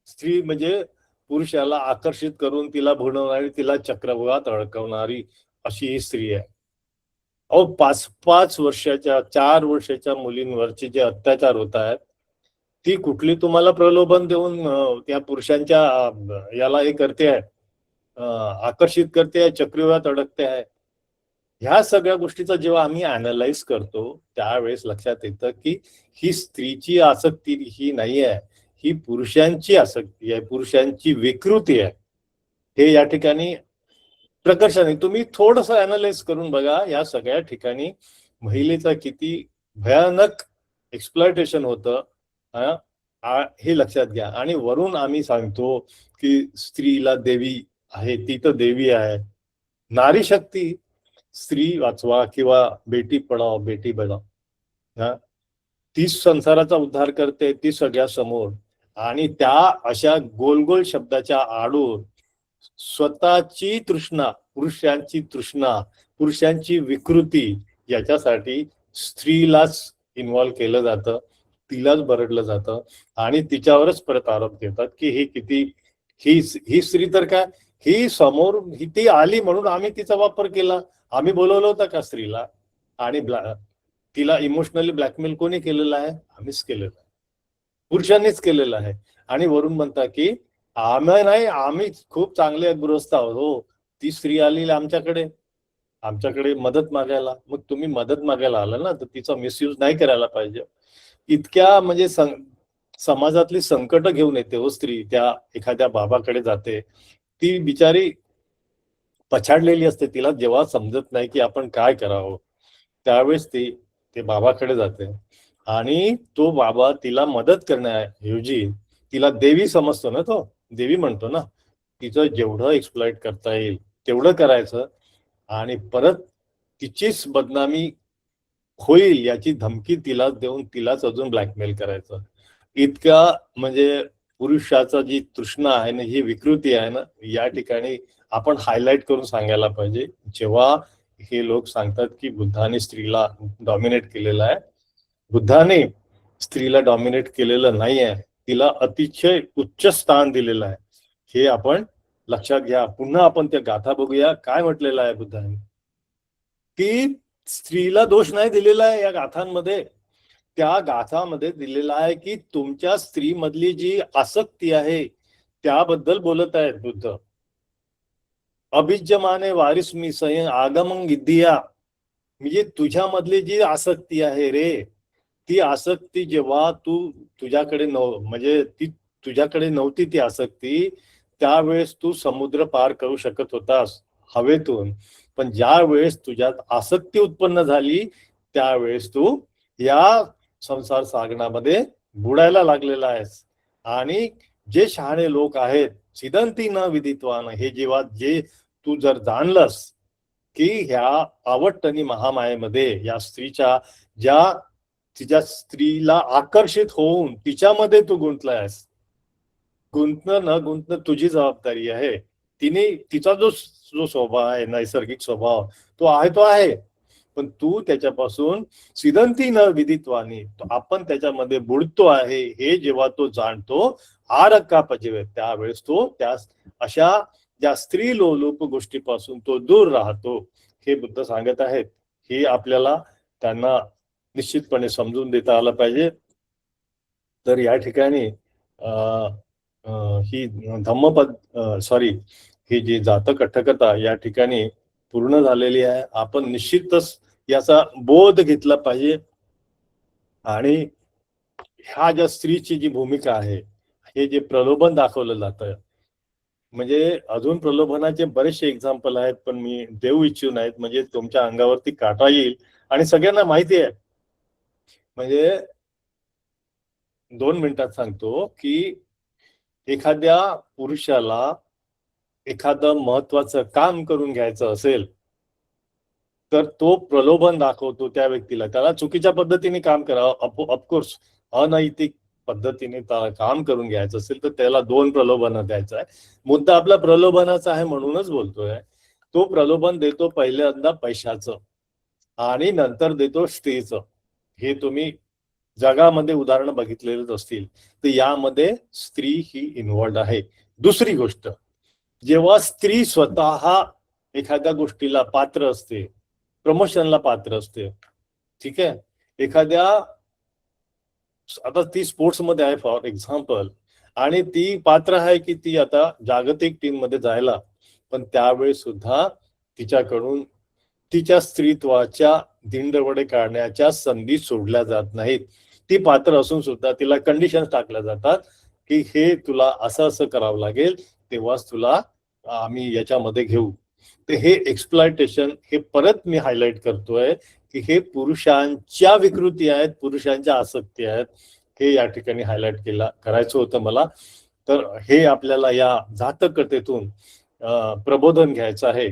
स्त्री म्हणजे पुरुषाला आकर्षित करून तिला भुणवणारी, तिला चक्रव्यूहात अडकवणारी अशी ही स्त्री आहे. अहो 5-5 वर्षाच्या 4 वर्षाच्या मुलींवरचे जे अत्याचार होत आहेत, ती कुठली तुम्हाला प्रलोभन देऊन त्या पुरुषांच्या याला हे करते आहे, आकर्षित करते आहे, चक्रव्यूहात अडकते आहे. ह्या सगळ्या गोष्टीचा जेव्हा आम्ही अनालाइज करतो त्यावेळेस लक्षात येतं की ही स्त्रीची आसक्ती ही नाही आहे, ही पुरुषांची आसक्ती आहे, पुरुषांची विकृती आहे. हे या ठिकाणी प्रकर्षाने तुम्ही थोडस अनालाइज करून बघा, या सगळ्या ठिकाणी महिलेचा किती भयानक एक्सप्लॉयटेशन होतं हे लक्षात घ्या. आणि वरून आम्ही सांगतो की स्त्रीला देवी आहे, ती तर देवी आहे, नारी शक्ती, स्त्री वाचवा किंवा बेटी पढाओ बेटी बचाओ, ती संसाराचा उद्धार करते, ती सगळ्या समोर. आणि त्या अशा गोल गोल शब्दाच्या आडून स्वतःची तृष्णा, पुरुषांची विकृती याच्यासाठी स्त्रीलाच इन्व्हॉल्व केलं जातं, तिलाच बरडलं जातं, आणि तिच्यावरच परत आरोप घेतात की ही स्त्री तर काय, ही समोर ती आली म्हणून आम्ही तिचा वापर केला, आम्ही बोलवलं होतं का स्त्रीला? आणि तिला इमोशनली ब्लॅकमेल कोणी केलेलं आहे? आम्हीच केलेलं आहे, पुरुषांनीच केलेलं आहे. आणि वरून म्हणता की आम्ही खूप चांगले गृहस्थ आहोत. हो, ती स्त्री आलेली आमच्याकडे मदत मागायला. मग तुम्ही मदत मागायला आला ना, तर तिचा मिसयूज नाही करायला पाहिजे. इतक्या म्हणजे समाजातली संकट घेऊन येते हो स्त्री, त्या एखाद्या बाबाकडे जाते, ती बिचारी पछाडलेली असते, तिला जेव्हा समजत नाही की आपण काय करावं त्यावेळेस ते बाबाकडे जाते, आणि तो बाबा तिला मदत करण्याऐवजी तिला देवी समजतो ना, तो देवी म्हणतो ना, तिचं जेवढं एक्सप्लॉइट करता येईल तेवढं करायचं, आणि परत तिचीच बदनामी होईल याची धमकी तिला देऊन तिलाच अजून ब्लॅकमेल करायचं. इतका म्हणजे पुरुषाचा जी तृष्णा आहे ना, ही विकृती आहे ना, या ठिकाणी आपण हायलाइट करून सांगायला पाहिजे. जेव्हा हे लोक सांगतात की बुद्धाने स्त्रीला डॉमिनेट केलेलं आहे, बुद्धाने स्त्रीला डॉमिनेट केलेलं नाही आहे, तिला अतिशय उच्च स्थान दिलेलं आहे, हे आपण लक्षात घ्या. पुन्हा आपण त्या गाथा बघूया, काय म्हटलेलं आहे बुद्धाने, की स्त्रीला दोष नाही दिलेला आहे या गाथांमध्ये. त्या गाथामध्ये दिलेला आहे की तुमच्या स्त्री मधली जी आसक्ती आहे त्याबद्दल बोलत आहेत बुद्ध. अभिज्यमाने वारिस मी सय आगमन विद्या, म्हणजे तुझ्यामधली जी आसक्ती आहे रे, ती आसक्ती जेव्हा तुझ्याकडे म्हणजे ती तुझ्याकडे नव्हती ती आसक्ती, त्यावेळेस तू समुद्र पार करू शकत होतास हवेतून. पण ज्या वेळेस तुझ्यात आसक्ती उत्पन्न झाली त्यावेळेस तू या संसार सागरामध्ये बुडायला लागलेला आहेस. आणि जे शहाणे लोक आहेत, छिदंती न विदित्वान, हे जेव्हा जे तू जर जाणलंस की ह्या आवटणी महामायेमध्ये या स्त्रीच्या ज्या तिच्या स्त्रीला आकर्षित होऊन तिच्यामध्ये तू गुंतलायस, गुंतणं न गुंतणं तुझी जबाबदारी आहे. तिने तिचा जो जो स्वभाव आहे, नैसर्गिक स्वभाव तो आहे, पण तू त्याच्यापासून सिदंती न विदित्वानी आपण त्याच्यामध्ये बुडतो आहे हे जेव्हा तो जाणतो, आरक्का पजेवे, त्यावेळेस तो त्या अशा ज्या स्त्री लोलूप गोष्टीपासून तो दूर राहतो. हे बुद्ध सांगत आहेत. हे आपल्याला त्यांना निश्चितपणे समजून देता आलं पाहिजे. तर या ठिकाणी ही धम्मपद ही जी जातक कथकथा या ठिकाणी पूर्ण झालेली आहे. आपण निश्चितच याचा बोध घेतला पाहिजे. आणि ह्या ज्या स्त्रीची जी भूमिका आहे, हे जे प्रलोभन दाखवलं जातं, म्हणजे अजून प्रलोभनाचे बरेचसे एक्झाम्पल आहेत, पण मी देऊ इच्छित नाहीत, म्हणजे तुमच्या अंगावरती काटा येईल. आणि सगळ्यांना माहिती आहे, म्हणजे 2 मिनिटात सांगतो की एखाद्या पुरुषाला एखादं महत्वाचं काम करून घ्यायचं असेल तर तो प्रलोभन दाखवतो त्या व्यक्तीला, त्याला चुकीच्या पद्धतीने काम करावं, ऑफकोर्स अनैतिक पद्धतीने काम करून घ्यायचं असेल तर त्याला 2 प्रलोभन द्यायचं आहे. मुद्दा आपला प्रलोभनाचा आहे म्हणूनच बोलतोय. तो प्रलोभन देतो पहिल्यांदा पैशाचं आणि नंतर देतो स्त्रीचं. हे तुम्ही जगामध्ये उदाहरण बघितलेलेच असतील. तर यामध्ये स्त्री ही इन्व्हॉल्ड आहे. दुसरी गोष्ट, जेव्हा स्त्री स्वतः एखाद्या गोष्टीला पात्र असते, प्रमोशनला पात्र असते, ठीक आहे, एखाद्या आता ती स्पोर्ट्स मध्ये आहे फॉर एक्झाम्पल, आणि ती पात्र आहे की ती आता जागतिक टीम मध्ये जायला, पण त्यावेळेस सुद्धा तिच्याकडून तिच्या स्त्रीत्वाच्या दिंडवडे काढण्याच्या संधी सोडल्या जात नाहीत. ती पात्र असून सुद्धा तिला कंडिशन्स टाकल्या जातात की हे तुला असं असं करावं लागेल, तेव्हाच तुला आम्ही याच्यामध्ये घेऊ. तर हे एक्सप्लॉयटेशन, हे परत मी हायलाइट करतोय की हे पुरुषांच्या विकृती आहेत, पुरुषांच्या आसक्ती आहेत. हे या ठिकाणी हायलाइट करायचं होतं मला. तर हे आपल्याला या जातक कथेतून प्रबोधन घ्यायचं आहे.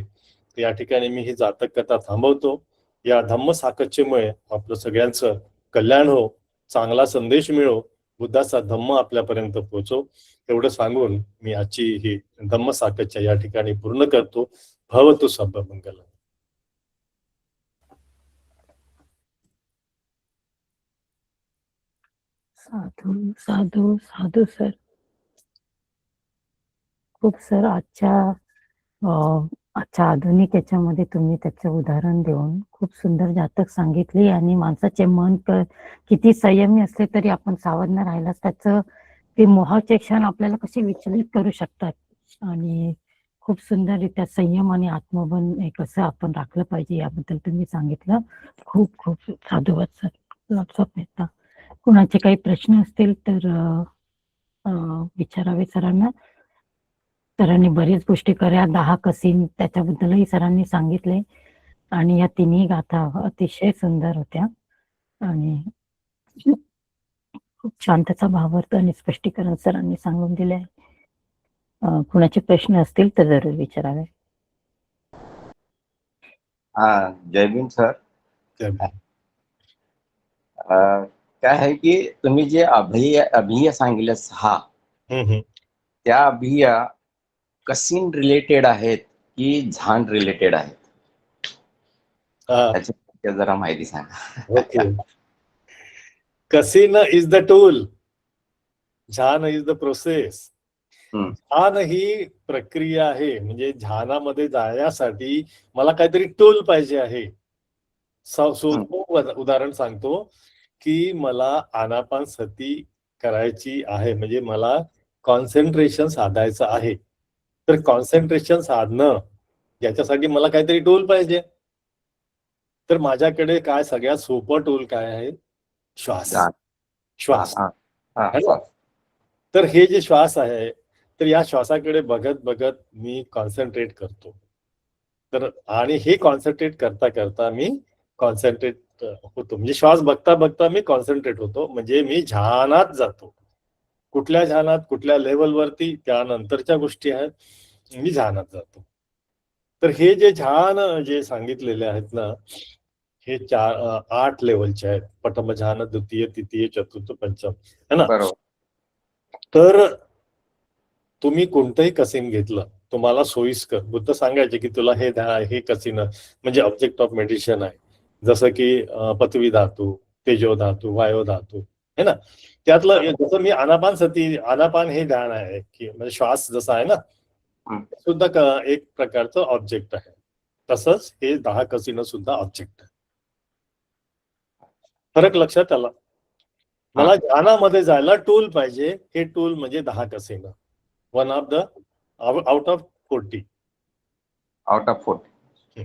या ठिकाणी मी ही जातक कथा थांबवतो. या धम्म साकत्यमुळे आपलं सगळ्यांचं कल्याण हो, चांगला संदेश मिळो, बुद्धाचा धम्म आपल्यापर्यंत पोहोचो, एवढं सांगून मी आजची ही धम्म साकत्य या ठिकाणी पूर्ण करतो. भवतु सर्व मंगलम. साधू साधू साधू सर. खूप सर आजच्या आधुनिक याच्यामध्ये तुम्ही त्याचं उदाहरण देऊन खूप सुंदर जातक सांगितले. आणि माणसाचे मन किती संयमी असले तरी आपण सावध न राहिलाच त्याचं ते मोहाचे क्षण आपल्याला कसे विचलित करू शकतात. आणि खूप सुंदररित्या संयम आणि आत्मबल हे कसं आपण राखलं पाहिजे याबद्दल तुम्ही सांगितलं. खूप खूप साधुवाद सर. Lots of Mehta. कुणाचे काही प्रश्न असतील तर विचारावे सरांना. सरांनी बरीच गोष्टी कऱ्या, 10 कसीन त्याच्याबद्दलही सरांनी सांगितले. आणि या तिन्ही गाथा अतिशय सुंदर होत्या आणि खूप छान त्याचा भावार्थ आणि स्पष्टीकरण सरांनी सांगून दिले आहे. कुणाचे प्रश्न असतील तर जरूर विचारावे. जय भीम सर. जय भीम. काय आहे की तुम्ही जे अभिय सांगितले 6, त्या अभिय कसीन रिलेटेड आहेत की झान रिलेटेड आहेत? त्याची जरा माहिती सांगा. ओके. कसीन इज द टूल, झान इज द प्रोसेस. ध्यान ही प्रक्रिया आहे. म्हणजे ध्यानामध्ये जाण्यासाठी मला काहीतरी टूल पाहिजे आहे. सोपं उदाहरण सांगतो की मला आनापानसती करायची आहे, म्हणजे मला कॉन्सन्ट्रेशन साधायचं आहे. तर कॉन्सन्ट्रेशन साधणं याच्यासाठी मला काहीतरी टूल पाहिजे. तर माझ्याकडे काय सगळ्यात सोपं टूल काय आहे? श्वास. श्वास. तर हे जे श्वास आहे, तर या श्वासाकडे बघत बघत मी कॉन्सन्ट्रेट करतो. तर आणि हे कॉन्सन्ट्रेट करता करता मी कॉन्सन्ट्रेट होतो, म्हणजे श्वास बघता बघता मी कॉन्सन्ट्रेट होतो, म्हणजे मी ध्यानात जातो. कुठल्या ध्यानात, कुठल्या लेवलवरती, त्यानंतरच्या गोष्टी आहेत, मी ध्यानात जातो. तर हे जे ध्यान जे सांगितलेले आहेत ना, हे 8 लेवलचे आहेत. प्रथम ध्यान, द्वितीय, तृतीय, चतुर्थ, पंचम, है ना. बरोबर. तर तुम्ही कोणतंही कसीन घेतलं, तुम्हाला सोयीस्कर, बुद्ध सांगायचे की तुला हे कसीन म्हणजे ऑब्जेक्ट ऑफ मेडिटेशन आहे, जसं की पृथ्वी धातू, तेजो धातू, वायू धातू, है ना. त्यातलं जसं मी आनापान हे ध्यान आहे की म्हणजे श्वास जसा आहे ना, सुद्धा एक प्रकारचं ऑब्जेक्ट आहे. तसंच हे 10 कसीन सुद्धा ऑब्जेक्ट आहे. फरक लक्षात आला. मला ध्यानामध्ये जायला टूल पाहिजे, हे टूल म्हणजे 10 कसीन, one of the out of 40. Out of 40.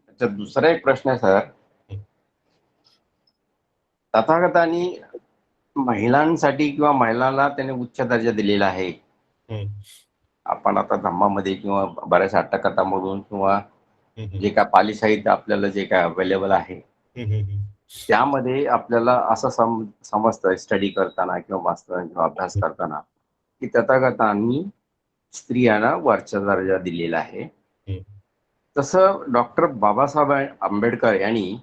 अच्छा, दुसरा एक प्रश्न आहे सर. तथागतांनी महिलांसाठी किंवा महिलांना त्याने उच्च दर्जा दिलेला आहे. आपण आता धम्मामध्ये किंवा बऱ्याच अट्टकथामधून किंवा जे काय पाली साहित्य आपल्याला जे काय अवेलेबल आहे त्यामध्ये आपल्याला असं समजतं स्टडी करताना किंवा वाचताना किंवा अभ्यास करताना की तथागतांनी स्त्रियांना वरचा दर्जा दिलेला आहे. तसं डॉक्टर बाबासाहेब आंबेडकर यांनी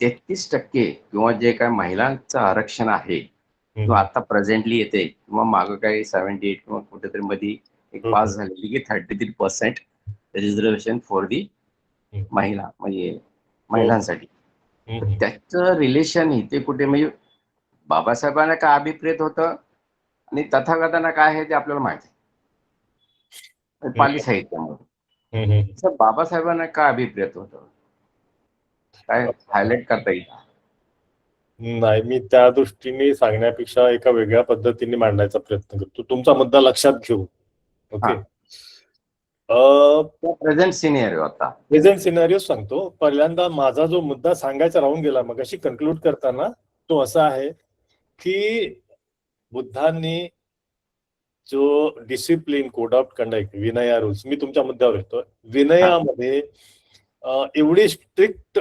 33% किंवा जे काय महिलांचं आरक्षण आहे किंवा आता प्रेझेंटली येते किंवा मागं काही 78 किंवा कुठेतरी मध्ये एक पास झालेली की 33% रिझर्वेशन फॉर दी महिला, म्हणजे महिलांसाठी. त्याचं रिलेशन इथे कुठे म्हणजे बाबासाहेबांना काय अभिप्रेत होतं आणि तथागतांना काय आहे ते आपल्याला माहिती आहे पाली साहित्यामध्ये. बाबासाहेबांना काय अभिप्रेत होतं, काय हायलाइट करता येईल? नाही, मी त्या दृष्टीने सांगण्यापेक्षा एका वेगळ्या पद्धतीने मांडायचा प्रयत्न करतो, तुमचा मुद्दा लक्षात घेऊ. ओके. प्रेझेंट सिनेरिओ आता प्रेझेंट सिनेरिओ सांगतो. पहिल्यांदा माझा जो मुद्दा सांगायचा राहून गेला मगाशी कन्क्लूड करताना, तो असा आहे की बुद्धांनी जो डिसिप्लिन, कोड ऑफ कंडक्ट, विनया रूल्स, मी तुमच्या मुद्द्यावर येतो. विनयामध्ये एवढी स्ट्रिक्ट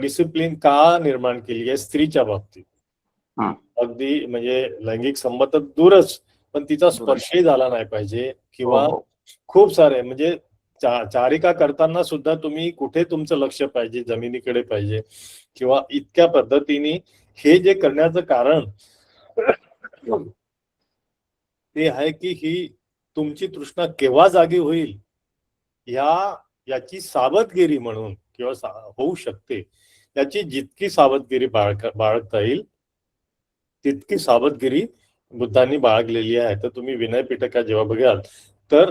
डिसिप्लिन का निर्माण केली आहे स्त्रीच्या बाबतीत? अगदी म्हणजे लैंगिक संबंध दूरच, पण तिचा स्पर्शही झाला नाही पाहिजे किंवा खूप सारे म्हणजे चारिका करताना सुद्धा तुम्ही कुठे तुमचं लक्ष पाहिजे, जमिनीकडे पाहिजे किंवा इतक्या पद्धतीने हे जे करण्याचं कारण ते आहे की ही तुमची तृष्णा केव्हा जागी होईल याची सावधगिरी म्हणून किंवा होऊ शकते, याची जितकी सावधगिरी बाळगता येईल तितकी सावधगिरी बुद्धांनी बाळगलेली आहे. तर तुम्ही विनय पिटका जेव्हा बघाल तर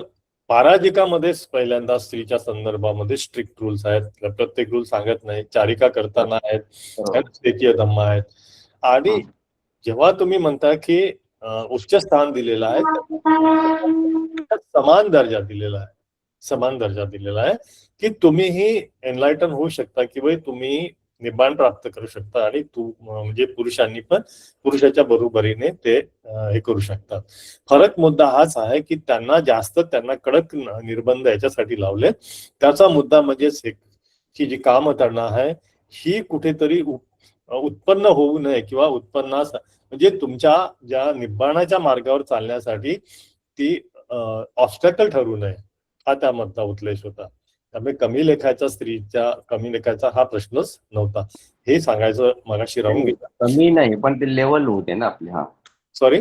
पाराजिकामध्येच पहिल्यांदा स्त्रीच्या संदर्भामध्ये स्ट्रिक्ट रूल्स आहेत. प्रत्येक रूल सांगत नाही, चारिका करताना आहेत, तृतीय धम्म आहेत. आणि जेव्हा तुम्ही म्हणता की उच्च स्थान दिलेलं आहे, समान दर्जा दिलेला आहे की तुम्हीही एनलायटन होऊ शकता की भाई तुम्ही निब्बाण प्राप्त करू शकता आणि म्हणजे पुरुषांनी पण पुरुषाच्या बरोबरीने ते हे करू शकतात. फरक मुद्दा हाच आहे की त्यांना कडक निर्बंध याच्यासाठी लावले. त्याचा मुद्दा म्हणजेच की जी कामतरणा आहे ही कुठेतरी उत्पन्न होऊ नये किंवा उत्पन्नास म्हणजे तुमच्या ज्या निब्बाणाच्या मार्गावर चालण्यासाठी ती ऑब्स्टॅकल ठरू नये, हा त्यामधला उद्देश होता. त्यामुळे कमी लेखाचा स्त्रीच्या कमी लेखाचा हा प्रश्नच नव्हता, हे सांगायचं मगाशी राहून गेलं. कमी नाही पण ते लेवल होते ना आपले. सॉरी,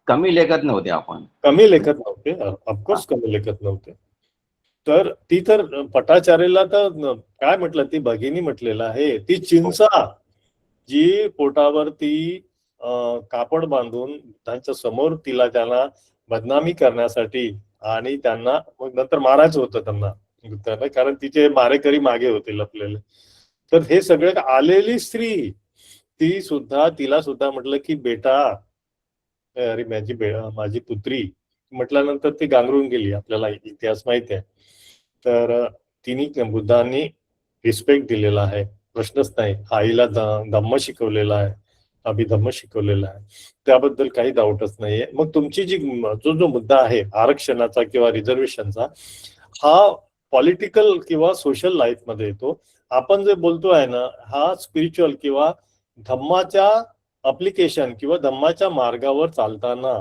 कमी लेखत नव्हते आपण, कमी लेखत नव्हते, ऑफकोर्स कमी लेखत नव्हते. तर ती तर पटाचार्याला तर काय म्हटलं, ती भगिनी म्हटलेलं आहे, ती चिंचा जी पोटावरती कापड बांधून त्यांच्या समोर त्यांना बदनामी करण्यासाठी आणि त्यांना मग नंतर मारायचं होतं त्यांना, कारण तिचे मारेकरी मागे होते लपलेले. तर हे सगळे आलेली स्त्री तिला सुद्धा म्हटलं की बेटा, अरे माझी पुत्री म्हटल्यानंतर ती गांगरून गेली, आपल्याला इतिहास माहिती आहे. तर तिने बुद्धांनी रिस्पेक्ट दिलेला आहे, प्रश्नच नाही. आईला धम्म शिकवलेला आहे, अभिधम्म शिकवलेला आहे, त्याबद्दल काही डाऊटच नाहीये. मग तुमची जो मुद्दा आहे आरक्षणाचा किंवा रिझर्वेशनचा, हा पॉलिटिकल किंवा सोशल लाईफ मध्ये येतो. आपण जे बोलतो आहे ना, हा स्पिरिच्युअल किंवा धम्माच्या अप्लिकेशन किंवा धम्माच्या मार्गावर चालताना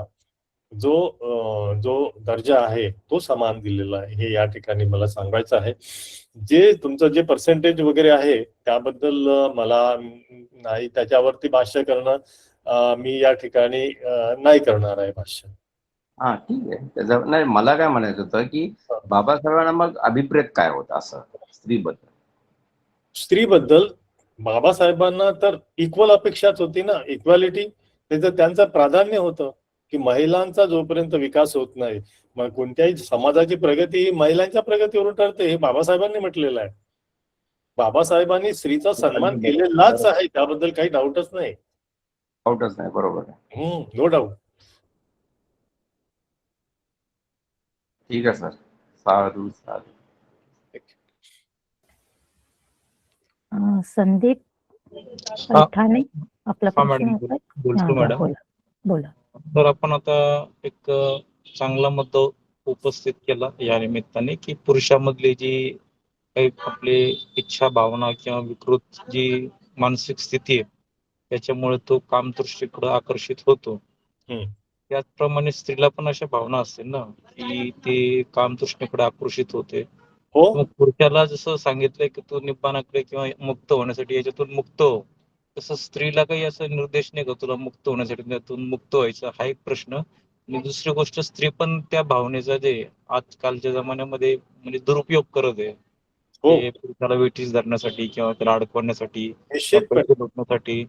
जो दर्जा आहे तो समान दिलेला आहे, हे या ठिकाणी मला सांगायचं आहे. जे तुमचं जे पर्सेंटेज वगैरे आहे त्याबद्दल मला नाही त्याच्यावरती भाष्य करणं मी या ठिकाणी नाही करणार आहे भाष्य. हा ठीक आहे, त्याचं नाही. मला काय म्हणायचं होतं की बाबासाहेबांना मग अभिप्रेत काय होता असं स्त्रीबद्दल? स्त्रीबद्दल बाबासाहेबांना तर इक्वल अपेक्षाच होती ना, इक्वालिटी. त्याचं त्यांचं प्राधान्य होतं की महिलांचा जोपर्यंत विकास होत नाही, मग कोणत्याही समाजाची प्रगती ही महिलांच्या प्रगतीवरून ठरते, हे बाबासाहेबांनी म्हटलेलं आहे. बाबासाहेबांनी स्त्रीचा सन्मान केलेलाच आहे, त्याबद्दल काही डाऊटच नाही. डाऊटच नाही, बरोबर आहे. No doubt. ठीक आहे सर, साधू साधू. संदीप पैठाणे, आपला प्रश्न होता. बोलतो मॅडम. बोला बोला. तर आपण आता एक चांगला मुद्दा उपस्थित केला या निमित्ताने की पुरुषामधली जी काही आपली इच्छा भावना किंवा विकृत जी मानसिक स्थिती आहे त्याच्यामुळे तो कामदृष्टीकडे आकर्षित होतो. त्याचप्रमाणे स्त्रीला पण अशा भावना असतील ना की ती कामदृष्टीकडे आकर्षित होते. हो, मग पुरुषाला जसं सांगितलंय की तू निब्बाणाकडे किंवा मुक्त होण्यासाठी याच्यातून मुक्त हो, तसं स्त्रीला काही असं निर्देश नाही का तुला मुक्त होण्यासाठी त्यातून मुक्त व्हायचं, हा एक प्रश्न. आणि दुसरी गोष्ट, स्त्री पण त्या भावनेचा जे आजकालच्या जमान्यामध्ये म्हणजे दुरुपयोग करत आहे, हो, ते पुरुषाला वेठीस धरण्यासाठी किंवा त्याला अडकवण्यासाठी किंवा निश्चितपणे. पैसे लुटण्यासाठी.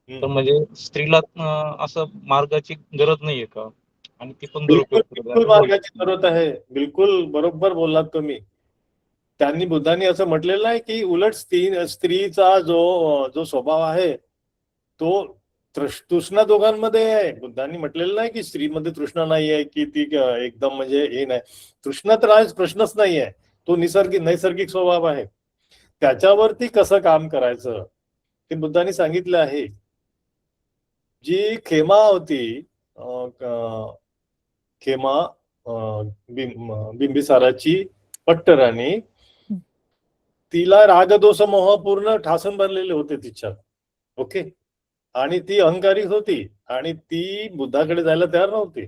तर म्हणजे स्त्रीला असं मार्गाची गरज नाहीये का? आणि ती पण बिलकुल दुरुपयोग करत बिलकुल आहे. मार्गाची जरूरत आहे. बिलकुल बरोबर बोललात तुम्ही. त्यांनी बुद्धांनी असं म्हटलेलं आहे की उलट स्त्रीचा जो स्वभाव आहे तो तृष्णा दोघांमध्ये आहे. बुद्धांनी म्हटलेलं नाही की स्त्रीमध्ये तृष्णा नाही आहे की ती एकदम म्हणजे हे नाही. तृष्णा तर आहेच, प्रश्नच नाही आहे. तो नैसर्गिक स्वभाव आहे. त्याच्यावरती कसं काम करायचं ते बुद्धांनी सांगितलं आहे. जी खेमा होती, खेमा बिंबिसाराची पट्टराणी, तिला रागदोष मोह पूर्ण ठासून बनलेले होते तिच्यात. ओके. आणि ती अहंकारी होती आणि ती बुद्धाकडे जायला तयार नव्हती.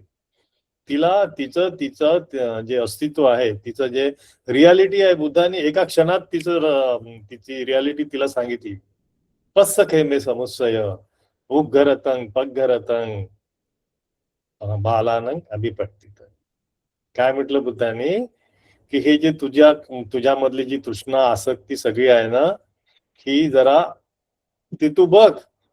तिला तिचं जे अस्तित्व आहे, तिचं जे रियालिटी आहे, बुद्धाने एका क्षणात तिची रियालिटी तिला सांगितली. पस्स खेमे समुच्चय उग्गरतंग पग्गरतंग बालानंग अभिपत्तित. काय म्हटलं बुद्धाने की हे जे तुझ्यामधली जी तृष्णा आसक्ती सगळी आहे ना, ही जरा ती तू बघ,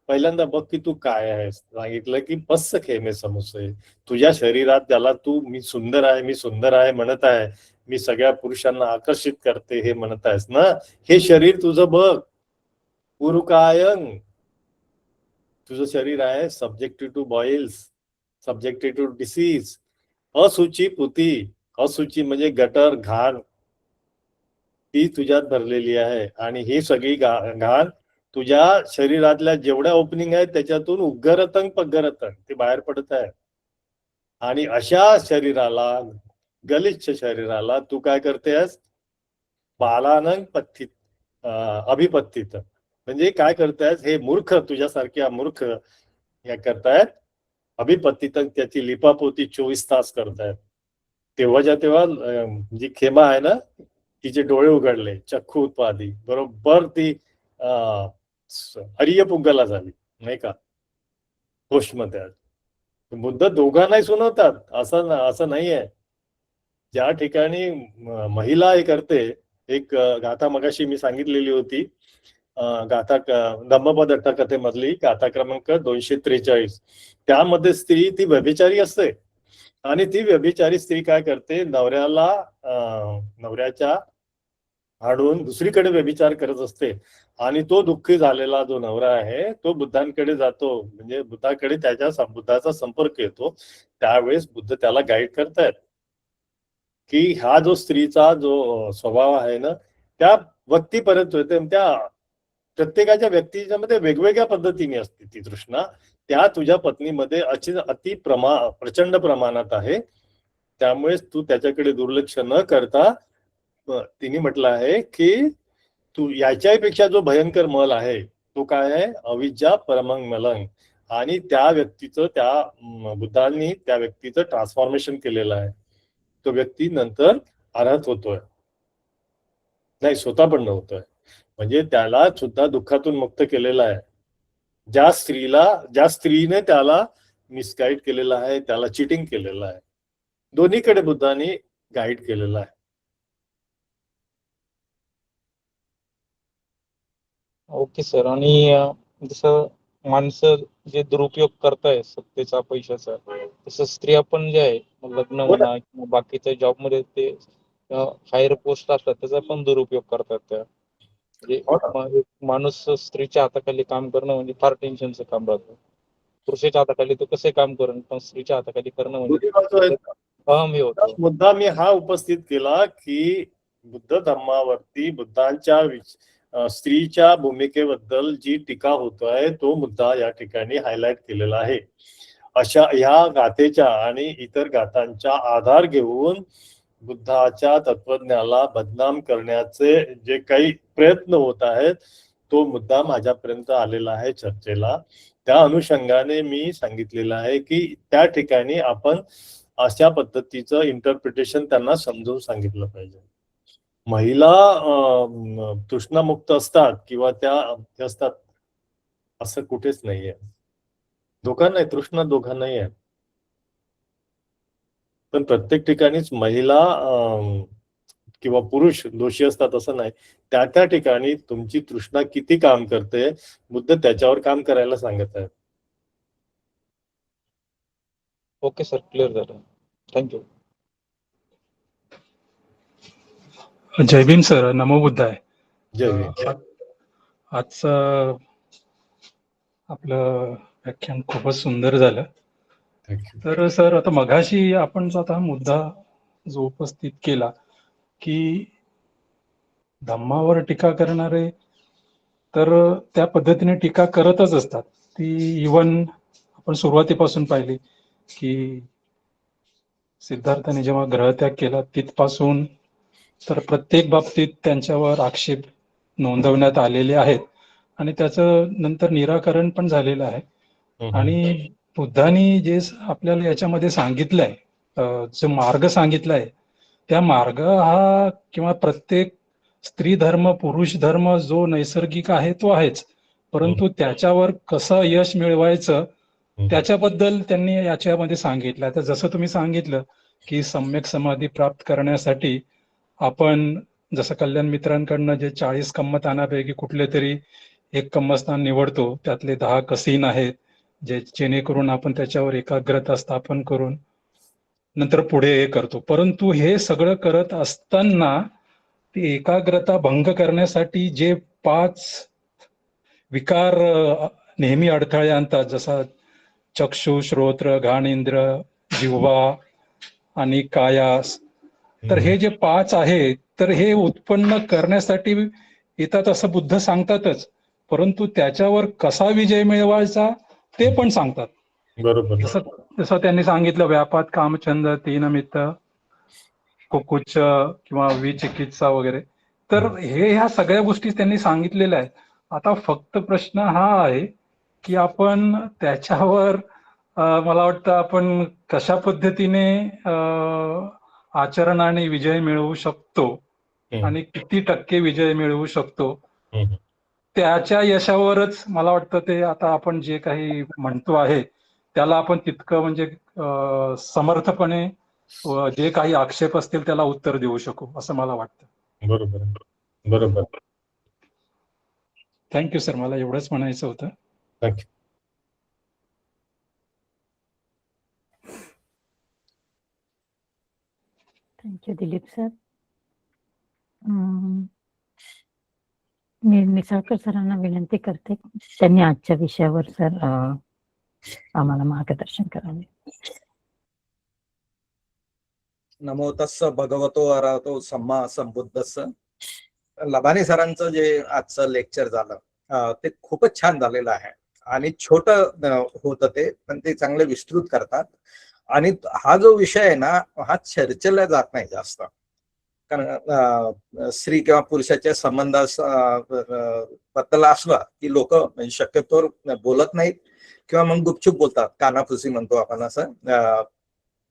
पहिल्यांदा बघ की तू काय आहेस. सांगितलं की पस्स खेमे समुच्चय, तुझ्या शरीरात ज्याला तू मी सुंदर आहे म्हणत आहे, मी सगळ्या पुरुषांना आकर्षित करते हे म्हणत आहेस ना, हे शरीर तुझं बघ. उरुकायंग, तुझं शरीर आहे subjected to boils, subjected to disease. असुची पुती, असुची म्हणजे गटर, घाण, ती तुझ्यात भरलेली आहे. आणि ही सगळी घाण तुझ्या शरीरातल्या जेवढ्या ओपनिंग आहेत त्याच्यातून उग्गरतंग पग्गरतंग ते बाहेर पडत आहे. आणि अशा शरीराला, गलिच्छ शरीराला तू काय करतेस? बालानंग पत्थित अभिपत्तित, म्हणजे काय करतायत? हे मूर्ख, तुझ्यासारख्या मूर्ख या करतायत अभिपत्तित, त्याची लिपापोती 24 तास करतायत. तेव्हाच्या तेव्हा जी खेमा आहे ना, तिचे डोळे उघडले, चक्षु उत्पादी, बरोबर ती हरियपुंगला झाली, नाही का, होशमध्ये. बुद्ध दोघांनाही सुनवतात, असं नाहीये. ज्या ठिकाणी महिला हे करते, एक गाथा मगाशी मी सांगितलेली होती, गाथा धम्मपद अट्टकथेमधली गाथा क्रमांक 243, त्यामध्ये स्त्री ती व्यभिचारी असते. आणि ती व्यभिचारी स्त्री काय करते? नवऱ्याच्या हाडून दुसरीकडे व्यभिचार करत असते. आणि तो दुःखी झालेला जो नवरा आहे तो बुद्धांकडे जातो, म्हणजे बुद्धाचा संपर्क येतो. त्यावेळेस बुद्ध त्याला गाईड करतायत की हा जो स्त्रीचा जो स्वभाव आहे ना, त्या व्यक्तीपर्यंत होते, त्या प्रत्येकाच्या व्यक्तीच्या मध्ये वेगवेगळ्या पद्धतीने असते ती तृष्णा. त्या तुझ्या पत्नीमध्ये प्रचंड प्रमाणात आहे. त्यामुळे तू त्याच्याकडे दुर्लक्ष न करता तिने म्हटलं आहे की तू याच्यापेक्षा जो भयंकर मल आहे तो काय आहे, अविद्या परमंग मलंग. आणि त्या व्यक्तीचं बुद्धांनी त्या व्यक्तीचं ट्रान्सफॉर्मेशन केलेलं आहे. तो व्यक्ती नंतर अर्हत होतोय, नाही स्वतः पण नव्हतोय. म्हणजे त्याला सुद्धा दुःखातून मुक्त केलेलं आहे. ज्या स्त्रीने त्याला मिसगाईड केलेलं आहे, त्याला चिटिंग केलेलं आहे, दोन्हीकडे बुद्धांनी गाईड केलेलं आहे. Okay sir. आणि जसं माणसं जे दुरुपयोग करताय सत्तेचा, पैशाचा, तसं स्त्रिया पण जे आहे लग्न म्हणा किंवा बाकीच्या जॉबमध्ये ते हायर पोस्ट असतात त्याचा पण दुरुपयोग करतात. त्या म्हणजे माणूस स्त्रीच्या हाताखाली काम करणं म्हणजे फार टेन्शनचं काम राहतं. पुरुषाच्या हाताखाली तो कसे काम करणं, पण स्त्रीच्या हाताखाली करणं म्हणजे हे होतं. मुद्दा मी हा उपस्थित केला की बुद्ध धर्मावरती बुद्धांच्या स्त्रीच्या भूमिकेबद्दल जी टीका होतोय तो मुद्दा या ठिकाणी हायलाइट केलेला आहे. अशा ह्या गाथेच्या आणि इतर गाथांचा आधार घेऊन बुद्धाच्या तत्वज्ञानाला बदनाम करण्याचे जे काही प्रयत्न होत आहेत तो मुद्दा माझ्यापर्यंत आलेला आहे चर्चेला. त्या अनुषंगाने मी सांगितलेलं आहे की त्या ठिकाणी आपण अशा पद्धतीचं इंटरप्रिटेशन त्यांना समजून सांगितलं पाहिजे. महिला तृष्णामुक्त असतात किंवा त्या असतात असं कुठेच नाहीये. दोघांनाही तृष्णा दोघांनाही आहे, पण प्रत्येक ठिकाणीच महिला किंवा पुरुष दोषी असतात असं नाही. त्या त्या ठिकाणी तुमची तृष्णा किती काम करते बुद्ध त्याच्यावर काम करायला सांगत आहे. ओके सर, क्लिअर झालं. थँक्यू. जय भीम सर, नमो बुद्धाय. जय भीम. आजचं आपलं व्याख्यान खूपच सुंदर झालं. तर सर आता मघाशी आपण जो आता मुद्दा जो उपस्थित केला की धम्मावर टीका करणारे तर त्या पद्धतीने टीका करतच असतात. ती इवन आपण सुरुवातीपासून पाहिली की सिद्धार्थाने जेव्हा ग्रहत्याग केला तिथपासून तर प्रत्येक बाबतीत त्यांच्यावर आक्षेप नोंदवण्यात आलेले आहेत आणि त्याचं नंतर निराकरण पण झालेलं आहे. आणि बुद्धांनी जे आपल्याला याच्यामध्ये सांगितलंय, जो मार्ग सांगितलाय, त्या मार्ग हा किंवा प्रत्येक स्त्री धर्म पुरुष धर्म जो नैसर्गिक आहे तो आहेच, परंतु त्याच्यावर कसं यश मिळवायचं त्याच्याबद्दल त्यांनी याच्यामध्ये सांगितलं. आता जसं तुम्ही सांगितलं की सम्यक समाधी प्राप्त करण्यासाठी आपण जसं कल्याण मित्रांकडनं जे 40 कम्मस्थानापैकी कुठले तरी एक कम्मस्थान निवडतो, त्यातले 10 कसीन आहेत जेणेकरून आपण त्याच्यावर एकाग्रता स्थापन करून नंतर पुढे हे करतो. परंतु हे सगळं करत असताना ती एकाग्रता भंग करण्यासाठी जे 5 विकार नेहमी अडथळे आणतात, जसा चक्षु, श्रोत्र, घाणेंद्र, जिव्हा आणि कायास, तर हे जे 5 आहे तर हे उत्पन्न करण्यासाठी येतात असं बुद्ध सांगतातच, परंतु त्याच्यावर कसा विजय मिळवायचा ते पण सांगतात. बरोबर. जसं त्यांनी सांगितलं व्यापात, कामछंद, तीनमित्त, कुकुच्च किंवा विचिकित्सा वगैरे. तर ह्या सगळ्या गोष्टी त्यांनी सांगितलेल्या आहेत. आता फक्त प्रश्न हा आहे की आपण त्याच्यावर मला वाटतं आपण कशा पद्धतीने आचरणाने विजय मिळवू शकतो आणि किती टक्के विजय मिळवू शकतो त्याच्या यशावरच मला वाटतं ते आता आपण जे काही म्हणतो आहे त्याला आपण तितकं म्हणजे समर्थपणे जे काही आक्षेप असतील त्याला उत्तर देऊ शकू असं मला वाटतं. बरोबर बरोबर. थँक्यू सर, मला एवढंच म्हणायचं होतं. थँक्यू. Thank you Dilip sir. मी मिसाळकर सरांना विनंती करते त्यांनी आजच्या विषयावर सर आम्हाला मार्गदर्शन करावे. नमो तस्स भगवतो अरहतो सम्मा संबुद्धस्स. लबाने सरांचं जे आजचं लेक्चर झालं ते खूपच छान झालेलं आहे आणि छोटं होतं ते, पण ते चांगले विस्तृत करतात. आणि हा जो विषय आहे ना, हा चर्चेला जात नाही जास्त. कारण स्त्री किंवा पुरुषाच्या बद्दल असला की लोक म्हणजे शक्यतोवर बोलत नाहीत किंवा मग गुपचूप बोलतात, कानाफुसी म्हणतो आपण असं.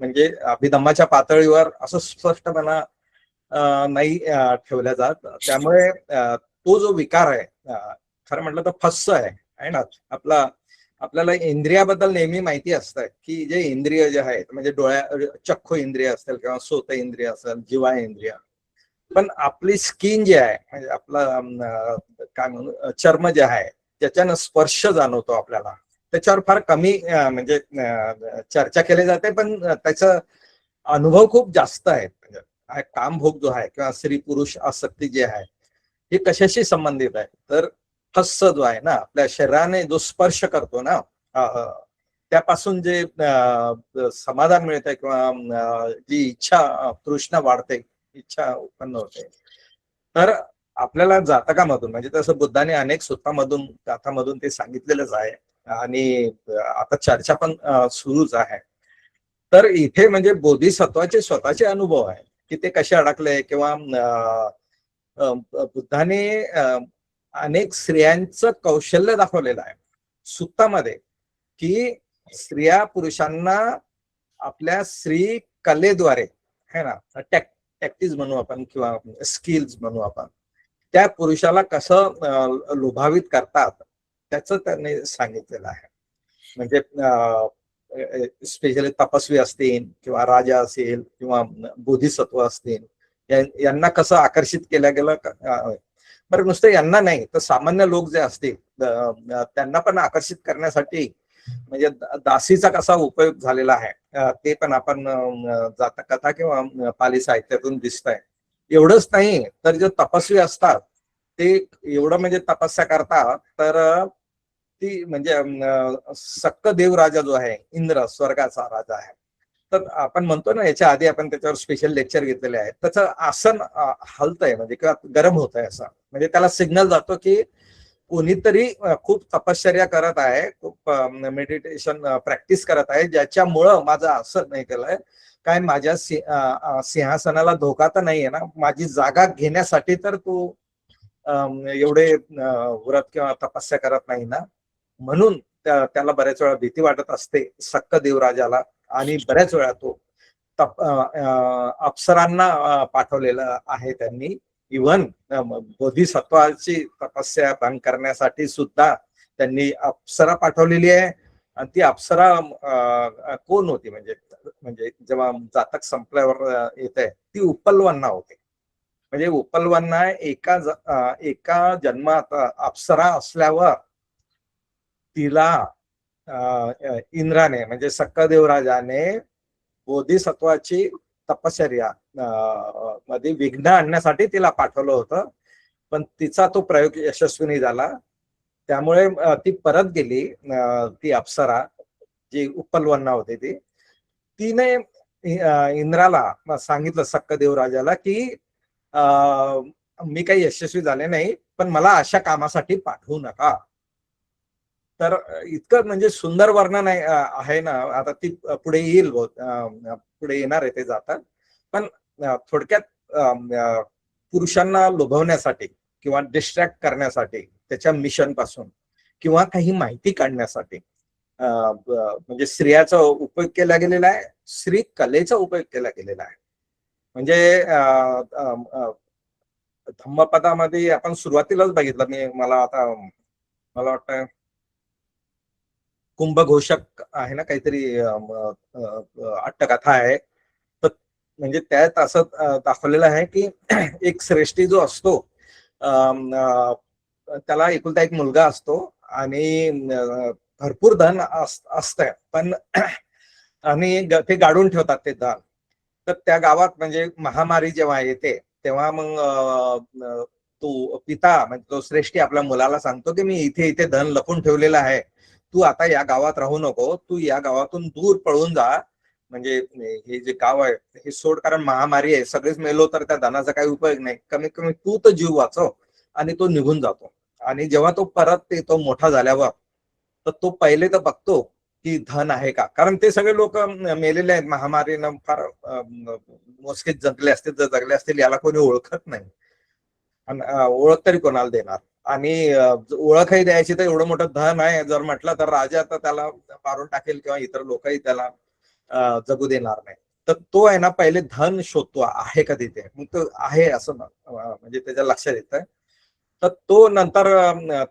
म्हणजे अभिधम्माच्या पातळीवर असं स्पष्टपणा नाही ठेवल्या जात. त्यामुळे तो जो विकार आहे, खरं म्हटलं तर फस्स आहे ना आपला. आपल्याला इंद्रियाबद्दल नेहमी माहिती असतं की जे इंद्रिय जे आहेत म्हणजे चक्षु इंद्रिय असेल किंवा सोत इंद्रिय असेल, जिव्हा इंद्रिय, पण आपली स्किन जे आहे म्हणजे आपलं काय म्हणू चर्म जे आहे त्याच्यानं स्पर्श जाणवतो आपल्याला. त्याच्यावर फार कमी म्हणजे चर्चा केली जाते, पण त्याचा अनुभव खूप जास्त आहे. म्हणजे कामभोग जो आहे किंवा स्त्री पुरुष आसक्ती जी आहे हे कशाशी संबंधित आहे, तर हस्स जो आहे ना, आपल्या शरीराने जो स्पर्श करतो ना, त्यापासून जे समाधान मिळतंय किंवा जी इच्छा तृष्णा वाढते, इच्छा उत्पन्न होते, तर आपल्याला जातकामधून म्हणजे तसं बुद्धाने अनेक सूत्रामधून गाथामधून ते सांगितलेलंच आहे आणि आता चर्चा पण सुरूच आहे. तर इथे म्हणजे बोधिसत्वाचे स्वतःचे अनुभव आहे की ते कसे अडकले किंवा बुद्धाने अनेक स्त्रियांचं कौशल्य दाखवलेलं आहे सुत्तामध्ये की स्त्रिया पुरुषांना आपल्या स्त्री कलेद्वारे है ना, टॅक्टिस म्हणू आपण किंवा स्किल्स म्हणू आपण, त्या पुरुषाला कसं लुभावित करतात त्याचं त्यांनी सांगितलेलं आहे. म्हणजे स्पेशली तपस्वी असतील किंवा राजा असेल किंवा बोधिसत्व असतील, यांना कसं आकर्षित केलं गेलं. बरं, नुसतं यांना नाही तर सामान्य लोक जे असतील त्यांना पण आकर्षित करण्यासाठी म्हणजे दासीचा कसा उपयोग झालेला आहे ते पण आपण जातकथा किंवा पाली साहित्यातून दिसतंय. एवढंच नाही तर जे तपस्वी असतात ते एवढं म्हणजे तपस्या करतात तर ती म्हणजे सक्क देवराजा जो आहे, इंद्र स्वर्गाचा राजा आहे, तर आपण म्हणतो ना, याच्या आधी आपण त्याच्यावर स्पेशल लेक्चर घेतलेले आहे, त्याचं आसन हलतंय म्हणजे किंवा गरम होत आहे असं, म्हणजे त्याला सिग्नल जातो की कोणीतरी खूप तपश्चर्या करत आहे, खूप मेडिटेशन प्रॅक्टिस करत आहे, ज्याच्यामुळं माझं आसन नाही केलंय काय, माझ्या सिंहासनाला धोका तर नाहीये ना, माझी जागा घेण्यासाठी तर तू एवढे व्रत किंवा तपस्या करत नाही ना. म्हणून त्याला बऱ्याच वेळा भीती वाटत असते सक्क देवराजाला, आणि बऱ्याच वेळा तो अप्सरांना पाठवलेलं आहे त्यांनी. इव्हन बोधिसत्वाची तपस्या भंग करण्यासाठी सुद्धा त्यांनी अप्सरा पाठवलेली आहे. आणि ती अप्सरा कोण होती म्हणजे जेव्हा जातक संपल्यावर येते ती उपल्वन्ना होती. म्हणजे उपल्वन्ना एका जन्मात अप्सरा असल्यावर तिला इंद्राने म्हणजे सक्कदेवराजाने बोधिसत्वाची तपश्चर्या मध्ये विघ्न आणण्यासाठी तिला पाठवलं होतं, पण तिचा तो प्रयोग यशस्वी झाला. त्यामुळे ती परत गेली, ती अप्सरा जी उपल्वन्ना होती तिने इंद्राला सांगितलं सक्कदेवराजाला की मी काही यशस्वी झाले नाही, पण मला अशा कामासाठी पाठवू नका. तर इतकं म्हणजे सुंदर वर्णन आहे ना, आता ती पुढे येईल, पुढे येणार आहे ते जातात. पण थोडक्यात पुरुषांना लोभवण्यासाठी किंवा डिस्ट्रॅक्ट करण्यासाठी त्याच्या मिशन पासून किंवा काही माहिती काढण्यासाठी म्हणजे स्त्रियाचा उपयोग केला गेलेला आहे, स्त्री कलेचा उपयोग केला गेलेला आहे. म्हणजे धम्मपदामध्ये आपण सुरुवातीलाच बघितलं, मला वाटतं कुंभघोषक आहे ना काहीतरी अट्टकथा आहे, तर म्हणजे त्यात असं दाखवलेलं आहे की एक श्रेष्ठी जो असतो त्याला एकुलता एक मुलगा असतो आणि भरपूर धन असतंय, पण आणि ते गाडून ठेवतात ते धन. तर त्या गावात म्हणजे महामारी जेव्हा येते तेव्हा मग तो पिता म्हणजे तो श्रेष्ठी आपल्या मुलाला सांगतो की मी इथे इथे धन लपून ठेवलेलं आहे, तू आता या गावात राहू नको, तू या गावातून दूर पळून जा, म्हणजे हे जे गाव आहे हे सोड, कारण महामारी आहे, सगळेच मेलो तर त्या धनाचा काही उपयोग नाही, कमीत कमी तू तर जीव वाचव. आणि तो निघून जातो. आणि जेव्हा तो परत येतो मोठा झाल्यावर, तर तो पहिले तर बघतो की धन आहे का, कारण ते सगळे लोक मेलेले आहेत महामारीनं, फार मोजकेच जगले असतील, जर जगले असतील याला कोणी ओळखत नाही. ओळख तरी कोणाला देणार, आणि ओळखही द्यायची तर एवढं मोठं धन आहे जर म्हटलं तर राजा तर त्याला मारून टाकेल किंवा इतर लोकही त्याला जगू देणार नाही. तर तो आहे ना पहिले धन शोधतो आहे का तिथे, मग तो आहे असं म्हणजे त्याच्या लक्षात येतं. तर तो नंतर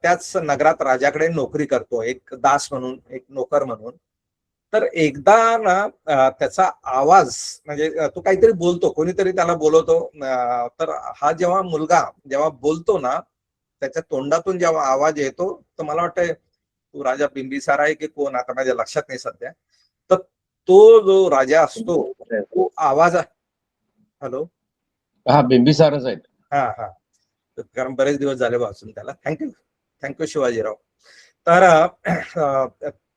त्याच नगरात राजाकडे नोकरी करतो, एक दास म्हणून, एक नोकर म्हणून. तर एकदा ना त्याचा आवाज म्हणजे तो काहीतरी बोलतो, कोणीतरी त्याला बोलवतो. तर हा जेव्हा मुलगा जेव्हा बोलतो ना, त्याच्या तोंडातून जेव्हा आवाज येतो, तर मला वाटतं तो राजा बिंबिसार आहे की कोण, आता माझ्या लक्षात नाही सध्या. तर तो जो राजा असतो तो आवाज, हॅलो, हा बिंबिसारच आहेत. हा, कारण बरेच दिवस झाले वाचून त्याला. थँक्यू शिवाजीराव. तर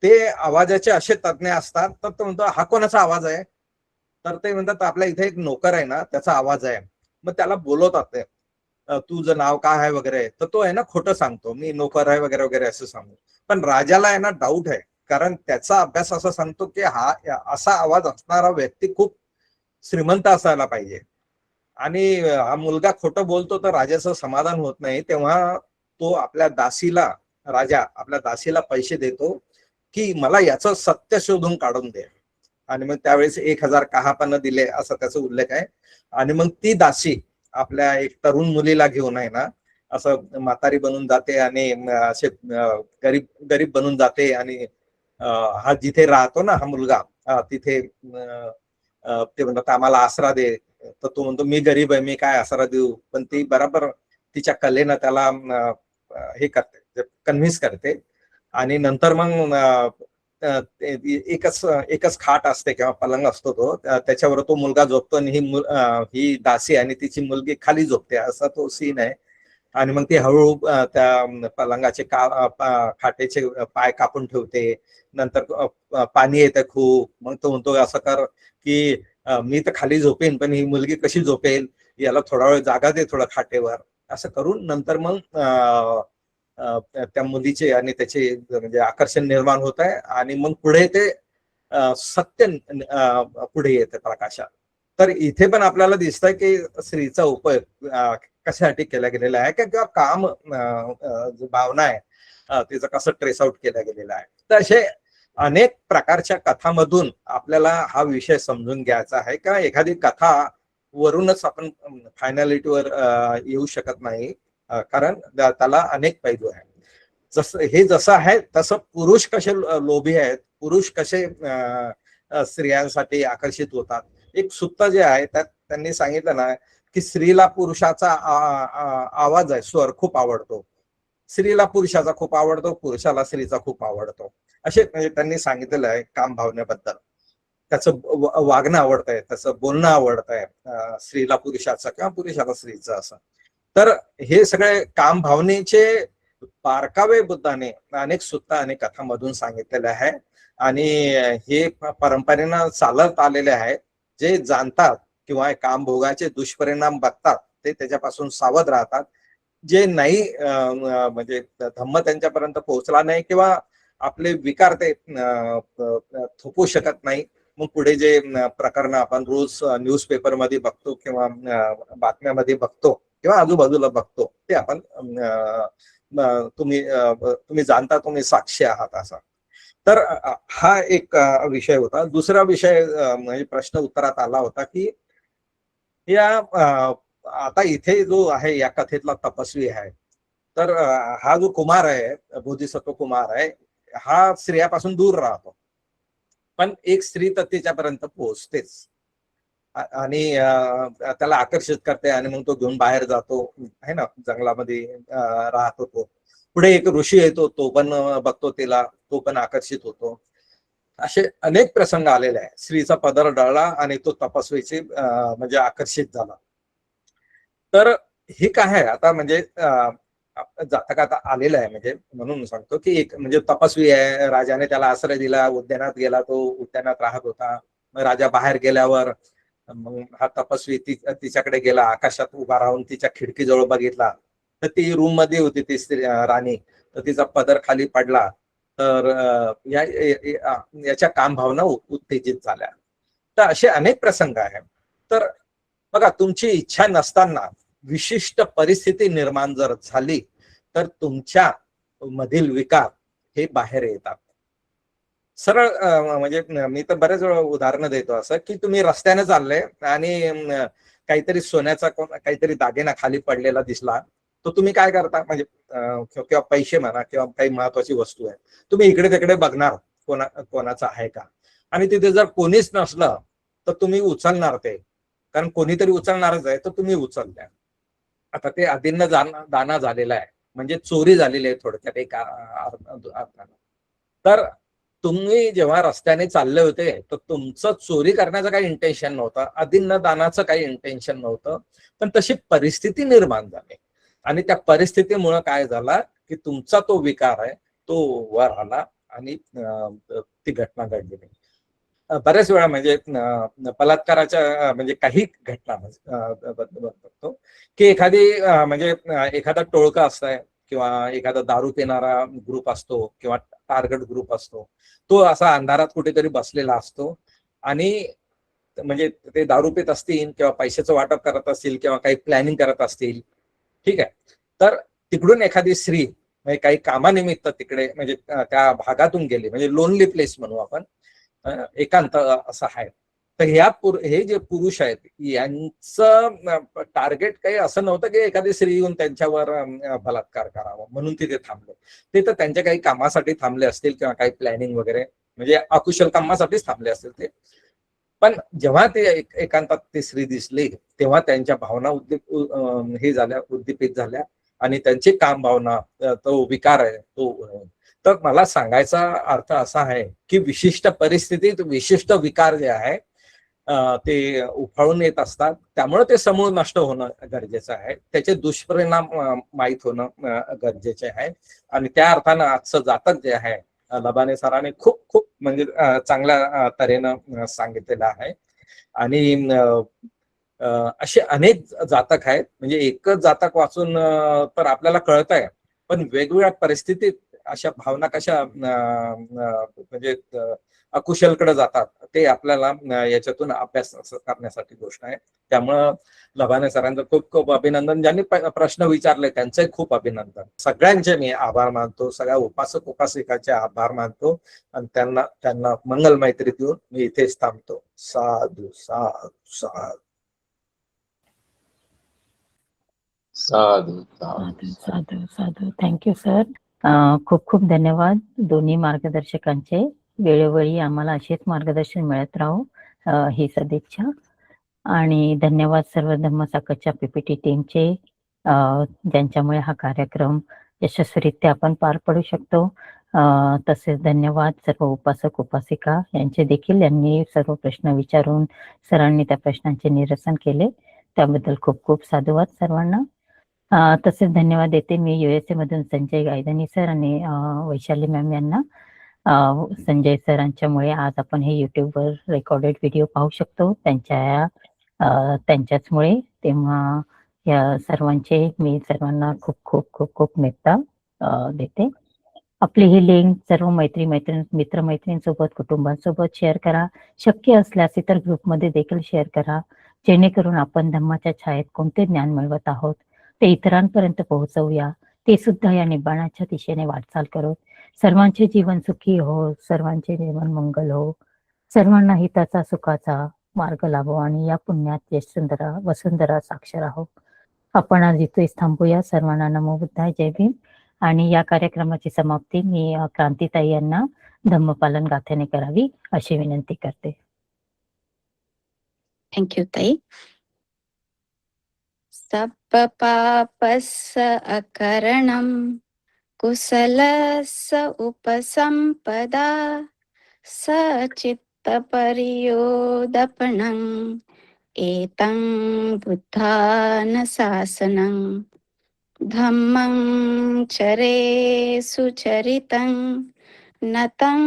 ते आवाजाचे असे तज्ञ असतात. तर तो म्हणतो हा कोणाचा आवाज आहे, तर ते म्हणतात आपल्या इथे एक नोकर आहे ना त्याचा आवाज आहे. मग त्याला बोलवतात ते, तुझं नाव काय आहे वगैरे, तर तो आहे ना खोटं सांगतो, मी नोकर आहे वगैरे वगैरे असं सांगतो. पण राजाला आहे ना डाऊट आहे, कारण त्याचा अभ्यास असा सांगतो की हा असा आवाज असणारा व्यक्ती खूप श्रीमंत असायला पाहिजे. आणि हा मुलगा खोटं बोलतो तर राजाचं समाधान होत नाही. तेव्हा तो आपल्या दासीला, राजा आपल्या दासीला पैसे देतो की मला याचं सत्य शोधून काढून दे. आणि मग त्यावेळेस 1000 कहापन्न दिले असा त्याचा उल्लेख आहे. आणि मग ती दासी आपल्या एक तरुण मुलीला घेऊन आहे ना असं म्हातारी बनून जाते आणि असे गरीब गरीब बनून जाते. आणि हा जिथे राहतो ना हा मुलगा, तिथे ते म्हणतात आम्हाला आसरा दे. तर तो म्हणतो मी गरीब आहे, मी काय आसरा देऊ. पण ती बरोबर तिच्या कलेनं त्याला हे करते, कन्व्हिन्स करते. आणि नंतर मग एकच खाट असते किंवा पलंग असतो तो, त्याच्यावर तो मुलगा झोपतो आणि ही दासी आणि तिची मुलगी खाली झोपते, असा तो सीन आहे. आणि मग ती हळूहळू त्या पलंगाचे खाटेचे पाय कापून ठेवते. नंतर पाणी येतं खूप, मग तो म्हणतो असं कर की मी तर खाली झोपेन पण ही मुलगी कशी झोपेल, याला थोडा वेळ जागा दे थोडं खाटेवर. असं करून नंतर मग त्या मुलीचे आणि त्याचे म्हणजे आकर्षण निर्माण होत आहे. आणि मग पुढे ते सत्य पुढे येते प्रकाशात. तर इथे पण आपल्याला दिसतंय की स्त्रीचा उपयोग कशासाठी केला गेलेला आहे, किंवा काम जो भावना आहे तिचं कसं ट्रेस आउट केलं गेलेलं आहे. तर असे अनेक प्रकारच्या कथामधून आपल्याला हा विषय समजून घ्यायचा आहे. का एखादी कथा वरूनच आपण फायनॅलिटीवर येऊ शकत नाही, कारण त्याला अनेक पैलू आहेत. जसं आहे तसं पुरुष कसे लोभी आहेत, पुरुष कसे स्त्रियांसाठी आकर्षित होतात. एक सुत्त जे आहे त्यात त्यांनी सांगितलं ना की स्त्रीला पुरुषाचा आवाज आहे, स्वर खूप आवडतो, स्त्रीला पुरुषाचा खूप आवडतो, पुरुषाला स्त्रीचा खूप आवडतो. असे म्हणजे त्यांनी सांगितलेलं आहे काम भावनेबद्दल. त्याचं वागणं आवडतंय, त्याचं बोलणं आवडतंय, स्त्रीला पुरुषाचं किंवा पुरुषाला स्त्रीचं असं. तर हे सगळे काम भावनेचे बारकावे बुद्धाने अनेक सुत्ता आणि कथामधून सांगितलेले आहे. आणि हे परंपरेनं चालत आलेले आहे. जे जाणतात किंवा काम भोगाचे दुष्परिणाम बघतात ते त्याच्यापासून सावध राहतात. जे नाही म्हणजे धम्म त्यांच्यापर्यंत पोहोचला नाही किंवा आपले विकार ते थोपू शकत नाही, मग पुढे जे प्रकरण आपण रोज न्यूजपेपर मध्ये बघतो किंवा बातम्यामध्ये बघतो किंवा आजूबाजूला बघतो ते आपण तुम्ही जाणता, तुम्ही साक्षी आहात असा. तर हा एक विषय होता. दुसरा विषय म्हणजे प्रश्न उत्तरात आला होता की या आता इथे जो आहे या कथेतला तपस्वी आहे, तर हा जो कुमार आहे, बोधिसत्व कुमार आहे, हा स्त्रियापासून दूर राहतो. पण एक स्त्री तर त्याच्यापर्यंत पोहोचतेच आणि त्याला आकर्षित करते आणि मग तो घेऊन बाहेर जातो आहे ना, जंगलामध्ये राहतो. तो पुढे एक ऋषी येतो, तो पण बघतो तिला, तो पण आकर्षित होतो. असे अनेक प्रसंग आलेले आहे. स्त्रीचा पदर डळला आणि तो तपस्वीचे म्हणजे आकर्षित झाला. तर हे काय आहे आता म्हणजे जातकात आलेलं आहे. म्हणजे म्हणून सांगतो की एक म्हणजे तपस्वी आहे, राजाने त्याला आश्रय दिला, उद्यानात गेला, तो उद्यानात राहत होता. मग राजा बाहेर गेल्यावर मग हा तपस्वी तिच्याकडे गेला, आकाशात उभा राहून तिच्या खिडकीजवळ बघितला. तर ती रूम मध्ये होती ती राणी, तर तिचा पदर खाली पडला, तर याच्या काम भावना उत्तेजित झाल्या. तर असे अनेक प्रसंग आहेत. तर बघा, तुमची इच्छा नसताना विशिष्ट परिस्थिती निर्माण जर झाली तर तुमच्या मधील विकार हे बाहेर येतात. सरळ म्हणजे मी तर बरेच वेळा उदाहरणं देतो असं, की तुम्ही रस्त्याने चालले आणि काहीतरी सोन्याचा काहीतरी दागिना खाली पडलेला दिसला, तर तुम्ही काय करता, म्हणजे किंवा पैसे म्हणा किंवा काही महत्वाची वस्तू आहे, तुम्ही इकडे तिकडे बघणार कोणाचा आहे का, आणि तिथे जर कोणीच नसलं तर तुम्ही उचलणार ते, कारण कोणीतरी उचलणारच आहे, तर तुम्ही उचलल्या. आता ते अदिन्न दाना झालेला आहे, म्हणजे चोरी झालेली आहे थोडक्यात एका अर्थानं. तर तुम्ही जेव्हा रस्त्याने चालले होते तर तुमचं चोरी करण्याचं काही इंटेन्शन नव्हतं, अदिन्न दानाचं काही इंटेन्शन नव्हतं, पण तशी परिस्थिती निर्माण झाली आणि त्या परिस्थितीमुळे काय झाला की तुमचा तो विकार आहे तो वर आला आणि ती घटना घडली. बऱ्याच वेळा म्हणजे बलात्काराच्या म्हणजे काही घटना बघतो की एखादी म्हणजे एखादा टोळका असतंय किंवा एखादा दारू पिणारा ग्रुप असतो किंवा टार्गेट ग्रुप असतो, तो असा अंधारात कुठेतरी बसलेला असतो आणि म्हणजे ते दारू पित असतील किंवा पैशाचं वाटप करत असतील किंवा काही प्लॅनिंग करत असतील, ठीक आहे. तर तिकडून एखादी स्त्री म्हणजे काही कामानिमित्त तिकडे म्हणजे त्या भागातून गेली, म्हणजे लोनली प्लेस म्हणू आपण, एकांत असं आहे. तर हे जे पुरुष आहेत यांचं टार्गेट काही असं नव्हतं की एखादी स्त्री येऊन त्यांच्यावर बलात्कार करावा म्हणून तिथे थांबले. ते तर त्यांच्या काही कामासाठी थांबले असतील किंवा काही प्लॅनिंग वगैरे म्हणजे अकुशल कामासाठीच थांबले असतील ते. पण जेव्हा ते एकांतात ती स्त्री दिसली तेव्हा त्यांच्या भावना हे झाल्या, उद्दीपित झाल्या आणि त्यांची काम भावना, तो विकार आहे तो. तर मला सांगायचा अर्थ असा आहे की विशिष्ट परिस्थितीत विशिष्ट विकार जे आहे ते उफाळून येत असतात, त्यामुळे ते समूळ नष्ट होणं गरजेचं आहे, त्याचे दुष्परिणाम माहीत होणं गरजेचे आहे. आणि त्या अर्थानं आजचं जातक जे आहे लबाने सरांनी खूप खूप म्हणजे चांगल्या तऱ्हेनं सांगितलेलं आहे. आणि असे अनेक जातक आहेत, म्हणजे एकच जातक वाचून तर आपल्याला कळत आहे, पण वेगवेगळ्या परिस्थितीत अशा भावना कशा म्हणजे अकुशलकडे जातात ते आपल्याला याच्यातून अभ्यास करण्यासाठी गोष्ट आहे. त्यामुळं लबाने सरांचं खूप खूप अभिनंदन. ज्यांनी प्रश्न विचारले त्यांचे खूप अभिनंदन. सगळ्यांचे मी आभार मानतो, सगळ्या उपासक उपासिकांचे आभार मानतो आणि त्यांना मंगल मैत्री देऊन मी इथेच थांबतो. साधू साधू साधू साधू साधू साधू साधू. Thank you sir. खूप खूप धन्यवाद दोन्ही मार्गदर्शकांचे. वेळोवेळी आम्हाला असेच मार्गदर्शन मिळत राहो ही सदिच्छा. आणि धन्यवाद सर्व धम्मसाकरच्या पीपीटी टीमचे, ज्यांच्यामुळे हा कार्यक्रम यशस्वीरित्या आपण पार पडू शकतो. तसेच धन्यवाद सर्व उपासक उपासिका यांचे देखील, यांनी सर्व प्रश्न विचारून सरांनी त्या प्रश्नांचे निरसन केले, त्याबद्दल खूप खूप साधुवाद सर्वांना. तसेच धन्यवाद देते मी USA मधून संजय गायधनी सर आणि वैशाली मॅम यांना. संजय सरांच्यामुळे आज आपण हे युट्यूबवर रेकॉर्डेड व्हिडिओ पाहू शकतो, त्यांच्याचमुळे. तेव्हा या सर्वांचे मी सर्वांना खूप खूप खूप खूप मेत्ता देते. आपली ही लिंक सर्व मित्रमैत्रिणींसोबत कुटुंबांसोबत शेअर करा. शक्य असल्यास इतर ग्रुपमध्ये देखील शेअर करा, जेणेकरून आपण धम्माच्या छायेत कोणते ज्ञान मिळवत आहोत ते इतरांपर्यंत पोहोचवूया. ते सुद्धा या निब्बाणाच्या दिशेने वाटचाल करू. सर्वांचे जीवन सुखी हो, सर्वांचे जीवन मंगल हो, सर्वांना हिताचा सुखाचा मार्ग लाभो आणि या पुण्यात वसुंधरा साक्षर आहो. आपण आज इथेच थांबूया. सर्वांना नमो बुद्धाय, जय भीम. आणि या कार्यक्रमाची समाप्ती मी क्रांतीताई यांना धम्मपालन गाथेने करावी अशी विनंती करते. थँक्यू ताई. सप्पपापस्स अकरणं कुशलस्स उपसम्पदा सचित्तपर्योदपनं एतं बुद्धानुशासनं धम्मं चरे सुचरितं नतं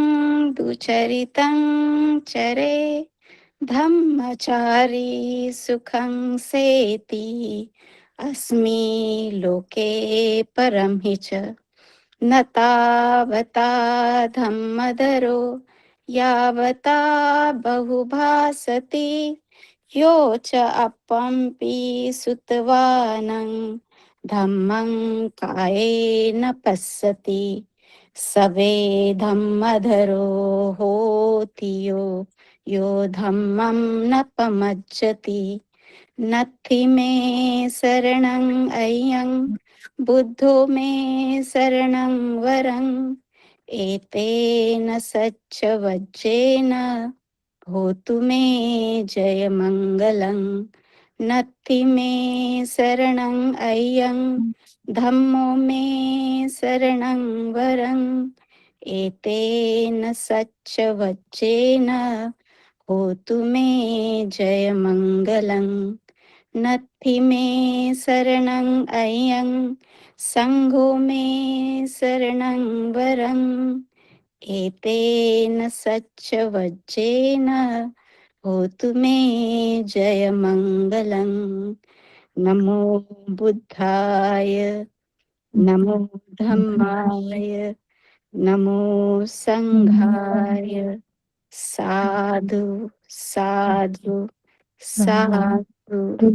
दुचरितं चरे धम्मचारी सुखं सेति अस्मि लोके परं हि च न तावता धम्मधरो यावता बहुभासति यो च अपम्पि सुतवानं धम्मं कायेन पश्यति सवे धम्मधरो होति यो धम्मं न पमज्जति नत्थि मे शरणं अय्यं बुद्धो मे शरणं वरं एतेन सच्च वज्रेन होतु मे जयमङ्गलं नत्थि मे शरणं अय्यं धम्मो मे शरणं वरं एतेन सच्च वज्रेन होतु मे जयमङ्गलं नत्थि मे शरणं अय्यं सङ्घो मे शरणं वरं एतेन सच्च वज्रेन होतु मे जयमङ्गलं नमो बुद्धाय नमो धम्माय नमो सङ्घाय साधु साधु साधु